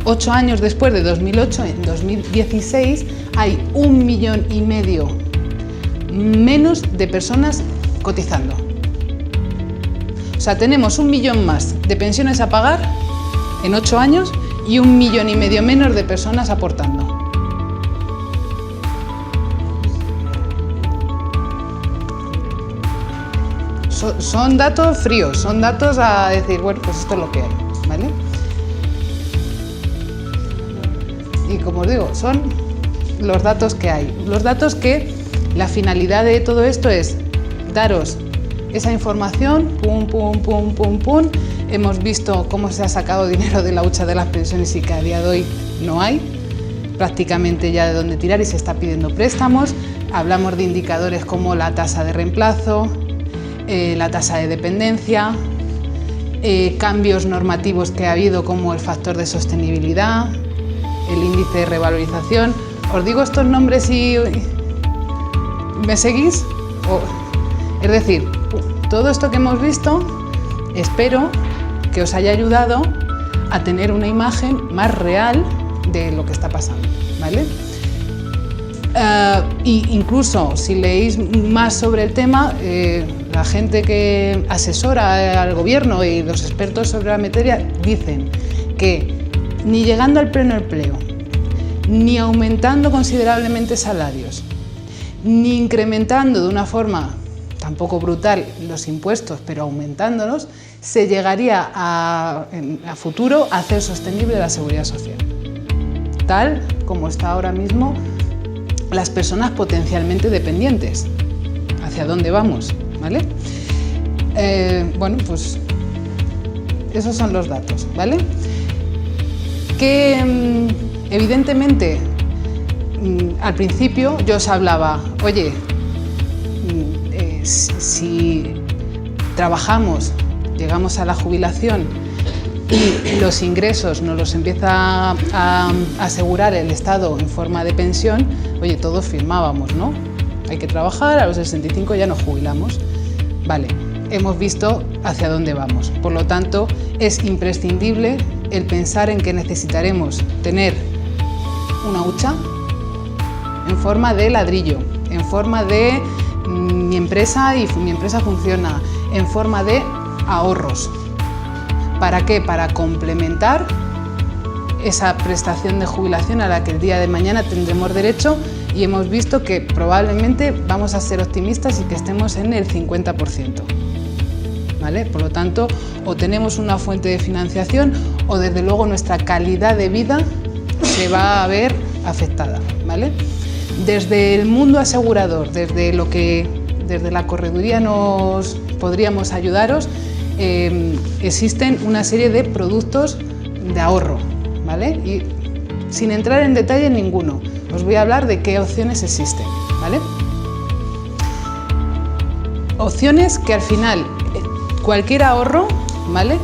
8 años después de 2008, en 2016, hay 1,5 millones menos de personas cotizando. O sea, tenemos 1 millón más de pensiones a pagar en 8 años y 1,5 millones menos de personas aportando. Son datos fríos, son datos a decir, bueno, pues esto es lo que hay, ¿vale? Y como os digo, son los datos que hay. Los datos que la finalidad de todo esto es daros esa información, pum. Hemos visto cómo se ha sacado dinero de la hucha de las pensiones y que a día de hoy no hay prácticamente ya de dónde tirar y se está pidiendo préstamos. Hablamos de indicadores como la tasa de reemplazo, la tasa de dependencia, cambios normativos que ha habido como el factor de sostenibilidad, el índice de revalorización. Os digo estos nombres y ¿me seguís? Es decir, todo esto que hemos visto, espero que os haya ayudado a tener una imagen más real de lo que está pasando, ¿vale? Incluso si leéis más sobre el tema, la gente que asesora al gobierno y los expertos sobre la materia dicen que ni llegando al pleno empleo, ni aumentando considerablemente salarios, ni incrementando de una forma tampoco brutal los impuestos, pero aumentándolos, se llegaría a futuro a hacer sostenible la seguridad social, tal como está ahora mismo las personas potencialmente dependientes. ¿Hacia dónde vamos? ¿Vale? Bueno, pues esos son los datos, ¿vale? Que evidentemente al principio yo os hablaba, oye, si trabajamos, llegamos a la jubilación y los ingresos nos los empieza a asegurar el Estado en forma de pensión, oye, todos firmábamos, ¿no? Hay que trabajar, a los 65 ya nos jubilamos. Vale, hemos visto hacia dónde vamos. Por lo tanto, es imprescindible el pensar en que necesitaremos tener una hucha en forma de ladrillo, en forma de mi empresa y mi empresa funciona, en forma de ahorros. ¿Para qué? Para complementar esa prestación de jubilación a la que el día de mañana tendremos derecho, y hemos visto que probablemente vamos a ser optimistas y que estemos en el 50%. ¿Vale? Por lo tanto, o tenemos una fuente de financiación o desde luego nuestra calidad de vida se va a ver afectada. ¿Vale? Desde el mundo asegurador, desde la correduría nos podríamos ayudaros, existen una serie de productos de ahorro, ¿vale? Y sin entrar en detalle ninguno, os voy a hablar de qué opciones existen, ¿vale? Opciones que al final, cualquier ahorro, ¿vale?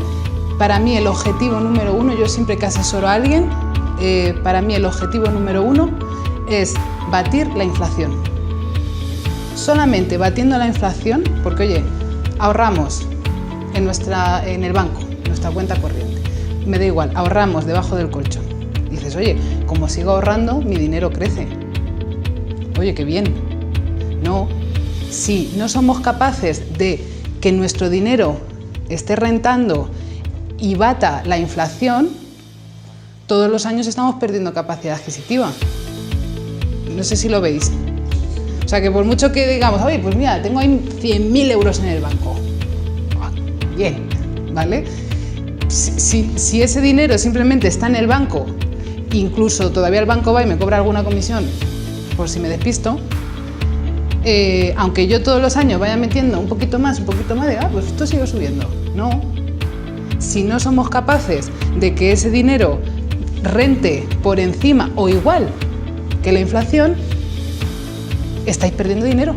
Para mí el objetivo número uno, yo siempre que asesoro a alguien, para mí el objetivo número uno es batir la inflación. Solamente batiendo la inflación, porque oye, ahorramos en el banco, en nuestra cuenta corriente, me da igual, ahorramos debajo del colchón. Dices, oye, como sigo ahorrando, mi dinero crece. Oye, qué bien. No, si no somos capaces de que nuestro dinero esté rentando y bata la inflación, todos los años estamos perdiendo capacidad adquisitiva. No sé si lo veis. O sea, que por mucho que digamos, oye, pues mira, tengo ahí 100.000 euros en el banco. Bien, ¿vale? Si ese dinero simplemente está en el banco, incluso todavía el banco va y me cobra alguna comisión por si me despisto, aunque yo todos los años vaya metiendo un poquito más, pues esto sigue subiendo. No. Si no somos capaces de que ese dinero rente por encima o igual que la inflación, estáis perdiendo dinero.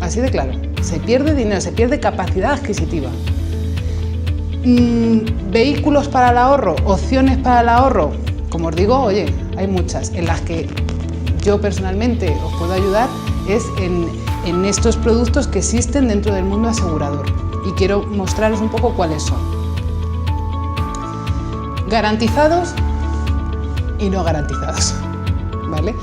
Así de claro. Se pierde dinero, se pierde capacidad adquisitiva. Vehículos para el ahorro, opciones para el ahorro, como os digo, oye, hay muchas. En las que yo personalmente os puedo ayudar es en estos productos que existen dentro del mundo asegurador. Y quiero mostraros un poco cuáles son. Garantizados y no garantizados. ¿Vale?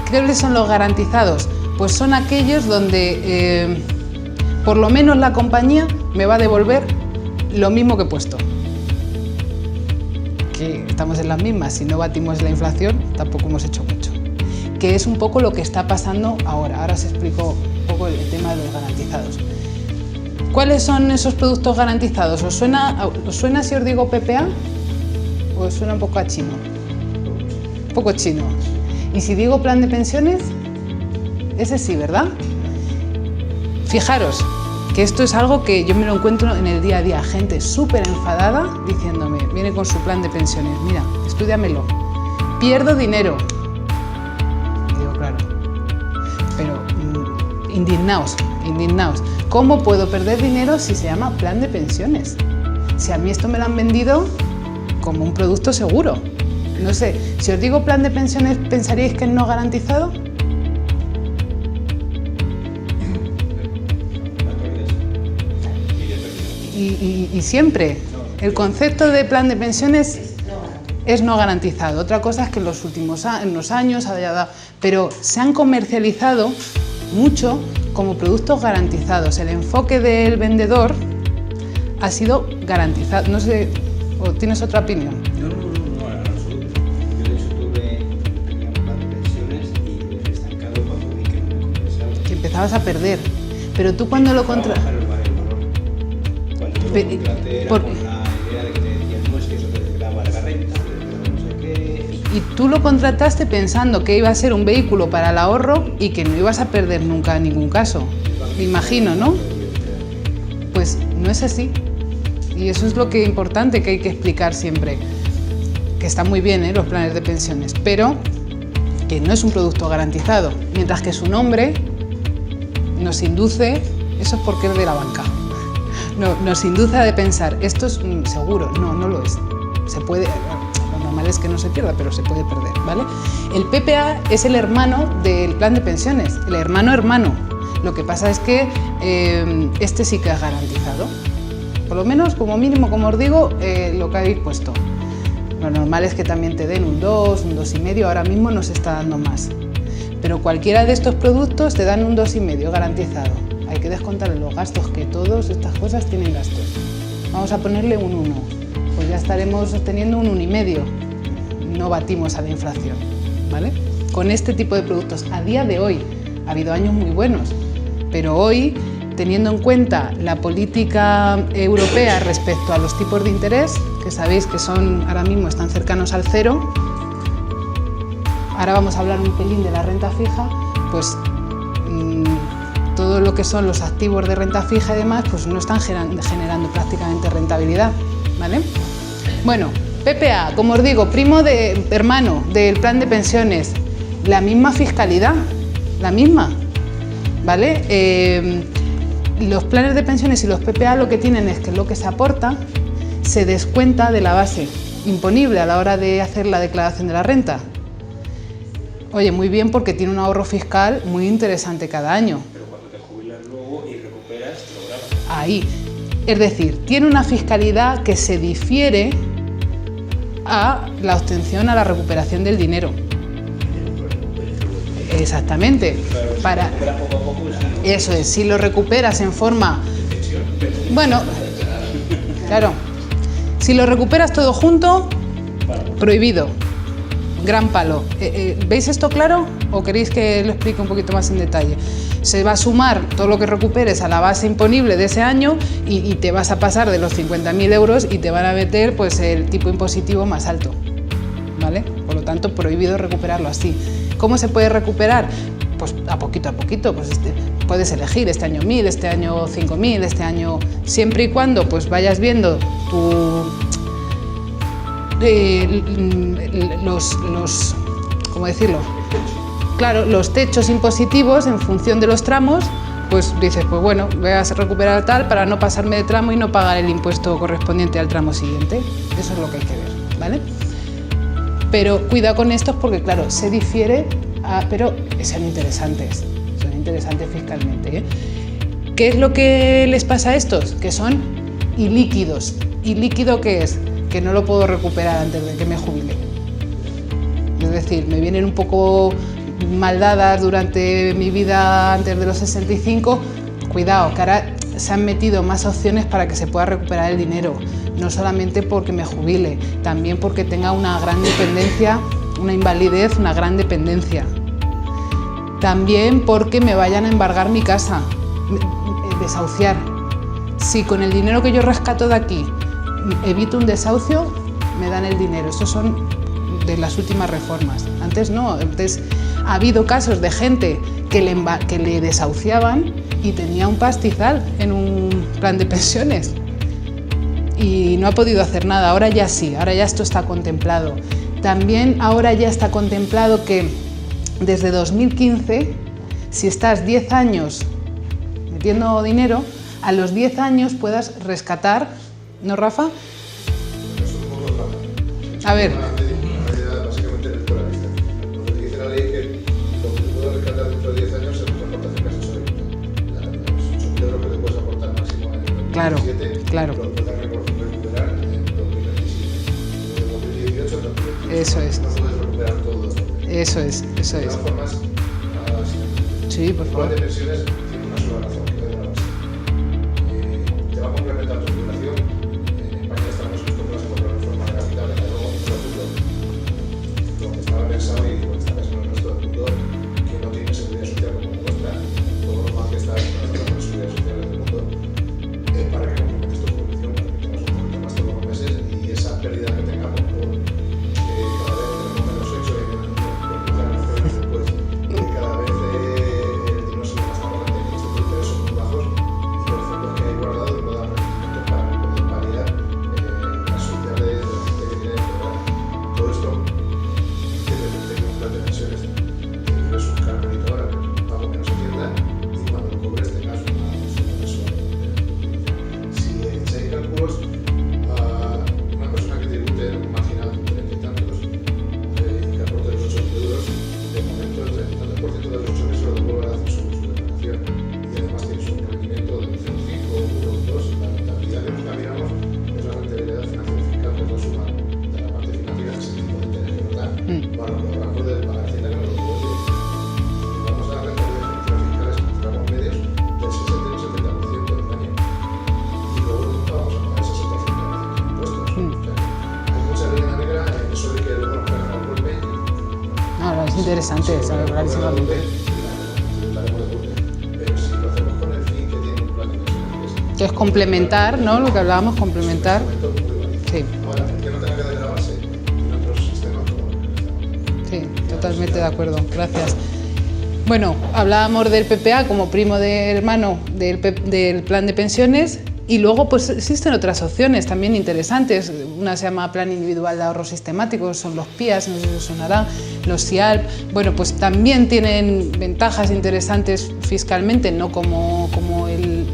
¿Qué son los garantizados? Pues son aquellos donde por lo menos la compañía me va a devolver lo mismo que he puesto. Que estamos en las mismas, si no batimos la inflación tampoco hemos hecho mucho. Que es un poco lo que está pasando ahora. Ahora os explico un poco el tema de los garantizados. ¿Cuáles son esos productos garantizados? ¿Os suena si os digo PPA? ¿O os suena un poco a chino? Un poco chino. Y si digo plan de pensiones, ese sí, ¿verdad? Fijaros que esto es algo que yo me lo encuentro en el día a día. Gente súper enfadada diciéndome, viene con su plan de pensiones, mira, estúdiamelo. Pierdo dinero. Y digo, claro, pero indignaos. ¿Cómo puedo perder dinero si se llama plan de pensiones? Si a mí esto me lo han vendido como un producto seguro. No sé, si os digo plan de pensiones, ¿pensaríais que es no garantizado? Y siempre, el concepto de plan de pensiones es no garantizado. Otra cosa es que en los últimos años haya dado, pero se han comercializado mucho como productos garantizados. El enfoque del vendedor ha sido garantizado. No sé, ¿o tienes otra opinión? Empezabas a perder, pero tú cuando lo contratas... Cuando lo contraté era con la idea de que te decían, no, es que eso te graba la renta, no sé qué... Y tú lo contrataste pensando que iba a ser un vehículo para el ahorro y que no ibas a perder nunca en ningún caso. Me imagino, ¿no? Pues no es así. Y eso es lo que es importante que hay que explicar siempre. Que están muy bien, los planes de pensiones, pero que no es un producto garantizado. Mientras que su nombre nos induce, eso es porque es de la banca, nos induce a pensar, esto es seguro. No, no lo es. Se puede, lo normal es que no se pierda, pero se puede perder, ¿vale? El PPA es el hermano del plan de pensiones, el hermano. Lo que pasa es que este sí que es garantizado. Por lo menos, como mínimo, como os digo, lo que habéis puesto. Lo normal es que también te den un 2, un 2,5, ahora mismo nos está dando más. Pero cualquiera de estos productos te dan un 2,5 garantizado. Hay que descontarle los gastos, que todas estas cosas tienen gastos. Vamos a ponerle un 1, pues ya estaremos teniendo un 1,5. no batimos a la inflación, ¿vale? Con este tipo de productos, a día de hoy, ha habido años muy buenos, pero hoy, teniendo en cuenta la política europea respecto a los tipos de interés, que sabéis que ahora mismo están cercanos al cero, ahora vamos a hablar un pelín de la renta fija, pues todo lo que son los activos de renta fija y demás, pues no están generando prácticamente rentabilidad, ¿vale? Bueno, PPA, como os digo, hermano del plan de pensiones, la misma fiscalidad, la misma, ¿vale? Los planes de pensiones y los PPA lo que tienen es que lo que se aporta se descuenta de la base imponible a la hora de hacer la declaración de la renta. Oye, muy bien, porque tiene un ahorro fiscal muy interesante cada año. Pero cuando te jubilas luego y recuperas, te lo grabas. Ahí. Es decir, tiene una fiscalidad que se difiere a la obtención, a la recuperación del dinero. Exactamente. Eso es, si lo recuperas en forma... Bueno, claro. Si lo recuperas todo junto, prohibido. Gran palo. ¿Veis esto claro o queréis que lo explique un poquito más en detalle? Se va a sumar todo lo que recuperes a la base imponible de ese año y te vas a pasar de los 50.000 euros y te van a meter pues el tipo impositivo más alto, ¿vale? Por lo tanto, prohibido recuperarlo así. ¿Cómo se puede recuperar? Pues a poquito, pues puedes elegir este año 1.000, este año 5.000, este año... Siempre y cuando pues vayas viendo ¿cómo decirlo? Claro, los techos impositivos en función de los tramos, pues dices, pues bueno, voy a recuperar tal para no pasarme de tramo y no pagar el impuesto correspondiente al tramo siguiente. Eso es lo que hay que ver, ¿vale? Pero cuidado con estos porque, claro, se difiere, pero son interesantes fiscalmente, ¿eh? ¿Qué es lo que les pasa a estos? Que son ilíquidos. ¿Ilíquido qué es? Que no lo puedo recuperar antes de que me jubile. Es decir, me vienen un poco mal dadas durante mi vida antes de los 65. Cuidado, que ahora se han metido más opciones para que se pueda recuperar el dinero. No solamente porque me jubile, también porque tenga una gran dependencia, una invalidez, una gran dependencia. También porque me vayan a embargar mi casa, desahuciar. Si con el dinero que yo rescato de aquí evito un desahucio, me dan el dinero. Estos son de las últimas reformas. Antes no, antes ha habido casos de gente que le desahuciaban y tenía un pastizal en un plan de pensiones y no ha podido hacer nada. Ahora ya sí, ahora ya esto está contemplado. También ahora ya está contemplado que desde 2015, si estás 10 años metiendo dinero, a los 10 años puedas rescatar, ¿no, Rafa? A ver. Básicamente electoralista. Lo que dice la ley es que lo que tú puedes rescatar dentro de 10 años se puede aportar en caso de los 8.000 euros que te puedes aportar máximo en el 2017, claro. Lo puedes recuperar en 2027. De 2018 a 2027. Eso es. No puedes recuperar todo. Eso es. De todas formas, sí, por favor. El plan de pensiones tiene una sola razón, que es la base. Te va a complementar tu jubilación. En España estamos acostumbrados a comprar de forma gratuita, pero luego lo que estaba pensado y lo que está pensando el resto del mundo, que no tiene seguridad social como nuestra, todo lo más que está en las seguridad social del mundo, para que complementes tu jubilación, para que tengas un poquito más todos los meses y esa pérdida que tengamos por cada vez tenemos menos sexo y menos pues cada vez el dinero se va más adelante, que los intereses son muy bajos y los fondos que hay guardados no dan rendimiento para poder interesante, clarísimamente. Pero si lo hacemos con el fin que tiene un plan de pensiones, Que es complementar, ¿no? Lo que hablábamos, complementar. Sí. Ahora, que no tenga que tener la base en otros sistemas como el sistema. Sí, totalmente de acuerdo. Gracias. Bueno, hablábamos del PPA como primo de hermano del plan de pensiones y luego pues existen otras opciones también interesantes. Una se llama Plan Individual de Ahorro Sistemático, son los PIAs, no sé si os sonará, los SIALP. Bueno, pues también tienen ventajas interesantes fiscalmente, no como el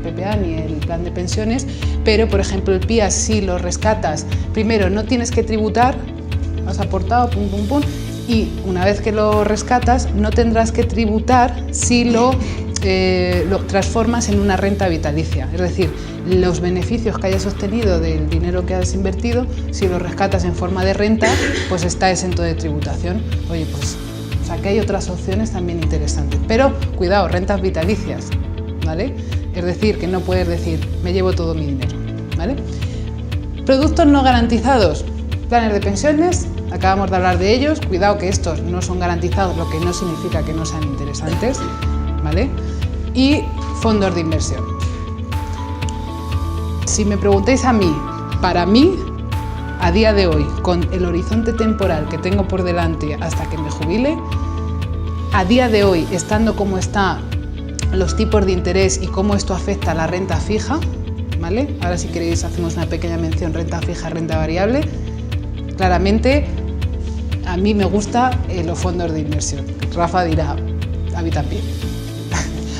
PPA ni el plan de pensiones, pero por ejemplo el PIA si lo rescatas, primero no tienes que tributar, has aportado, pum, pum, pum, y una vez que lo rescatas no tendrás que tributar si lo transformas en una renta vitalicia, es decir, los beneficios que hayas obtenido del dinero que has invertido, si lo rescatas en forma de renta, pues está exento de tributación. Oye, pues o sea que hay otras opciones también interesantes, pero cuidado, rentas vitalicias, ¿vale? Es decir, que no puedes decir, me llevo todo mi dinero, ¿vale? Productos no garantizados, planes de pensiones, acabamos de hablar de ellos, cuidado que estos no son garantizados, lo que no significa que no sean interesantes, ¿vale? Y fondos de inversión. Si me preguntáis a mí, para mí, a día de hoy, con el horizonte temporal que tengo por delante hasta que me jubile, a día de hoy, estando como está los tipos de interés y cómo esto afecta a la renta fija, ¿vale? Ahora si queréis hacemos una pequeña mención renta fija, renta variable. Claramente a mí me gustan los fondos de inversión. Rafa dirá, a mí también.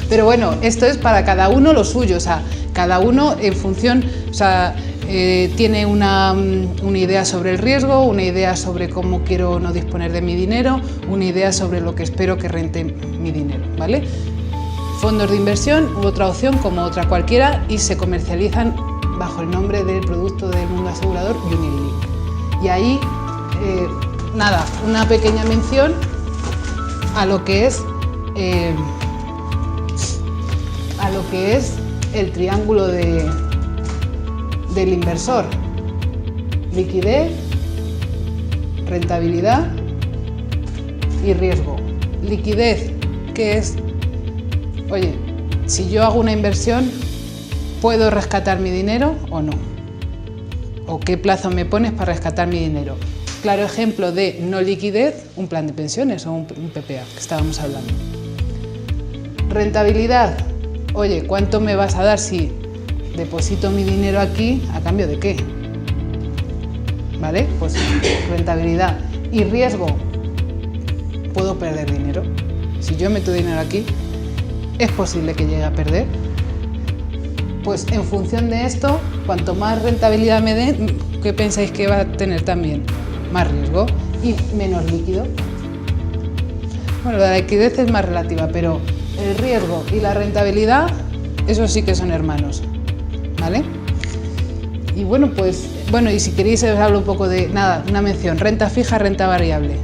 Pero bueno, esto es para cada uno lo suyo, o sea, cada uno en función, o sea, tiene una idea sobre el riesgo, una idea sobre cómo quiero no disponer de mi dinero, una idea sobre lo que espero que rente mi dinero, ¿vale? Fondos de inversión u otra opción como otra cualquiera y se comercializan bajo el nombre del producto del mundo asegurador Unit-Link. Y ahí, nada, una pequeña mención a lo que es el triángulo del inversor: liquidez, rentabilidad y riesgo. Liquidez, ¿qué es? Oye, si yo hago una inversión, ¿puedo rescatar mi dinero o no? ¿O qué plazo me pones para rescatar mi dinero? Claro ejemplo de no liquidez, un plan de pensiones o un PPA que estábamos hablando. Rentabilidad, oye, ¿cuánto me vas a dar si deposito mi dinero aquí a cambio de qué? ¿Vale? Pues rentabilidad. Y riesgo, ¿puedo perder dinero? Si yo meto dinero aquí, ¿es posible que llegue a perder? Pues en función de esto, cuanto más rentabilidad me den, ¿qué pensáis que va a tener también? Más riesgo y menos líquido. Bueno, la liquidez es más relativa, pero el riesgo y la rentabilidad, eso sí que son hermanos, ¿vale? Y bueno, pues, y si queréis os hablo un poco de, nada, una mención, renta fija, renta variable.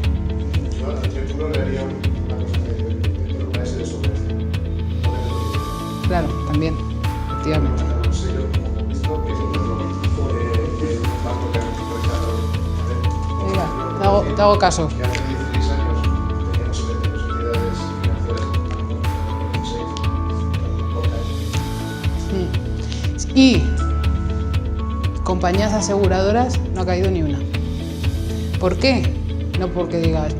Yo al triángulo le haría una cosa que una S de solvencia. Claro, también, efectivamente. Un sello, como hemos visto, que es un banco que ha rechazado. Venga, te hago caso. Que hace 16 años teníamos 72 entidades financieras, 6, Y compañías aseguradoras no ha caído ni una. ¿Por qué? No porque digas,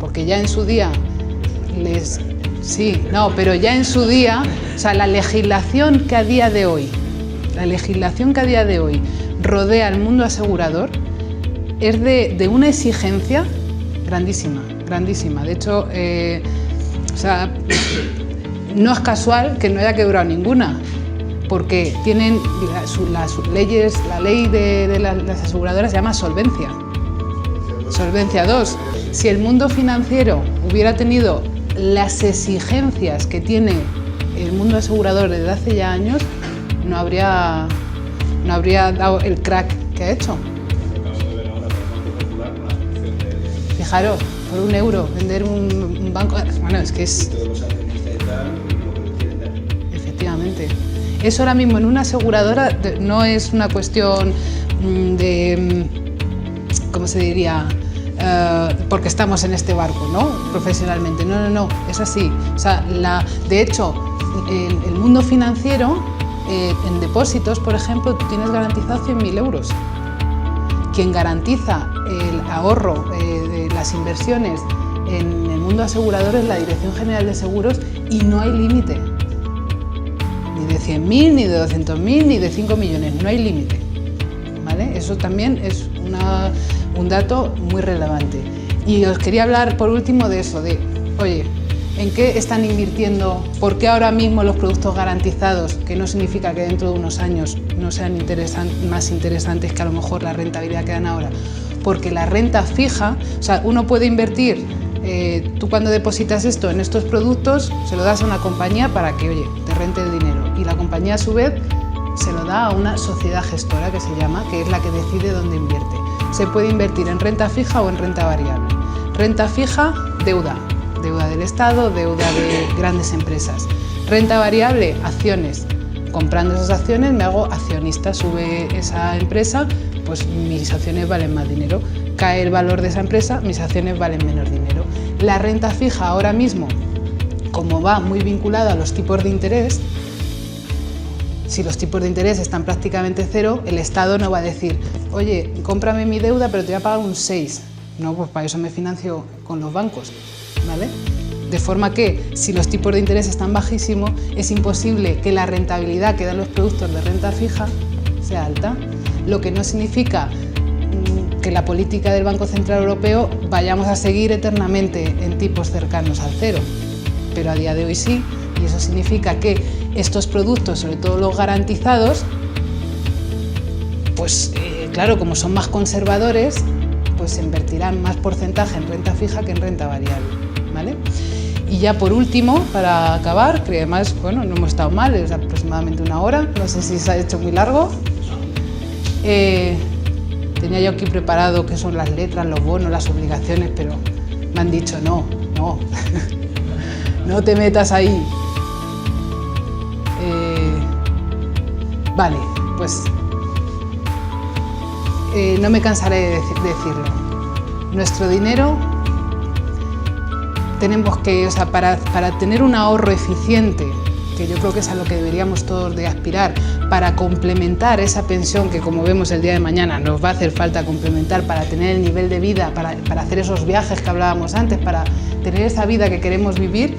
porque ya en su día pero ya en su día, o sea, la legislación que a día de hoy rodea al mundo asegurador es de una exigencia grandísima, grandísima. De hecho, no es casual que no haya quebrado ninguna, porque tienen las leyes, la ley de las aseguradoras se llama Solvencia. Solvencia 2. Si el mundo financiero hubiera tenido las exigencias que tiene el mundo asegurador desde hace ya años, no habría dado el crack que ha hecho. Fijaros, por €1 vender un banco, bueno, es que es... Efectivamente. Eso ahora mismo en una aseguradora no es una cuestión de, ¿cómo se diría?, porque estamos en este barco, ¿no? Profesionalmente. No, es así. O sea, de hecho, el mundo financiero, en depósitos, por ejemplo, tú tienes garantizado 100.000 euros. Quien garantiza el ahorro de las inversiones en el mundo asegurador es la Dirección General de Seguros y no hay límite. Ni de 100.000, ni de 200.000, ni de 5 millones, no hay límite. ¿Vale? Eso también es un dato muy relevante. Y os quería hablar por último de eso, oye, ¿en qué están invirtiendo? ¿Por qué ahora mismo los productos garantizados, que no significa que dentro de unos años no sean más interesantes que a lo mejor la rentabilidad que dan ahora? Porque la renta fija, o sea, uno puede invertir, tú cuando depositas esto en estos productos, se lo das a una compañía para que, oye, te rente el dinero. Y la compañía a su vez se lo da a una sociedad gestora que se llama, que es la que decide dónde invierte. Se puede invertir en renta fija o en renta variable. Renta fija, deuda del Estado, deuda de grandes empresas. Renta variable, acciones. Comprando esas acciones me hago accionista, sube esa empresa, pues mis acciones valen más dinero. Cae el valor de esa empresa, mis acciones valen menos dinero. La renta fija ahora mismo, como va muy vinculada a los tipos de interés, si los tipos de interés están prácticamente cero, el Estado no va a decir, oye, cómprame mi deuda pero te voy a pagar un 6. No, pues para eso me financio con los bancos, ¿vale? De forma que, si los tipos de interés están bajísimos, es imposible que la rentabilidad que dan los productos de renta fija sea alta, lo que no significa que la política del Banco Central Europeo vayamos a seguir eternamente en tipos cercanos al cero, pero a día de hoy sí, y eso significa que estos productos, sobre todo los garantizados, pues claro, como son más conservadores, pues se invertirán más porcentaje en renta fija que en renta variable, ¿vale? Y ya por último, para acabar, que además, bueno, no hemos estado mal, es aproximadamente 1 hora, no sé si se ha hecho muy largo. Tenía yo aquí preparado qué son las letras, los bonos, las obligaciones, pero me han dicho no, no te metas ahí. Vale, pues no me cansaré de decirlo. Nuestro dinero tenemos que, o sea, para tener un ahorro eficiente, que yo creo que es a lo que deberíamos todos de aspirar, para complementar esa pensión que, como vemos el día de mañana, nos va a hacer falta complementar para tener el nivel de vida, para hacer esos viajes que hablábamos antes, para tener esa vida que queremos vivir,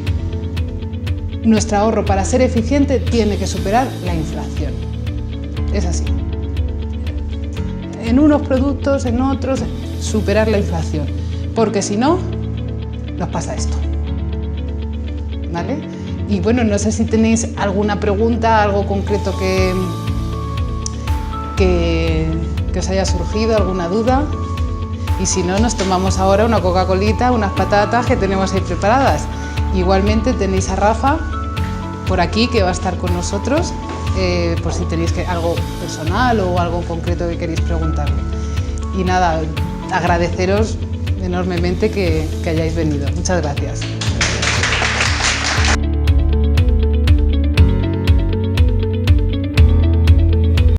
nuestro ahorro para ser eficiente tiene que superar la inflación. Es así. En unos productos, en otros, superar la inflación, porque si no, nos pasa esto, ¿vale? Y bueno, no sé si tenéis alguna pregunta, algo concreto que os haya surgido, alguna duda, y si no, nos tomamos ahora una Coca-Colita, unas patatas que tenemos ahí preparadas. Igualmente tenéis a Rafa por aquí, que va a estar con nosotros, por si tenéis algo personal o algo concreto que queréis preguntarle. Y nada, agradeceros enormemente que hayáis venido. Muchas gracias.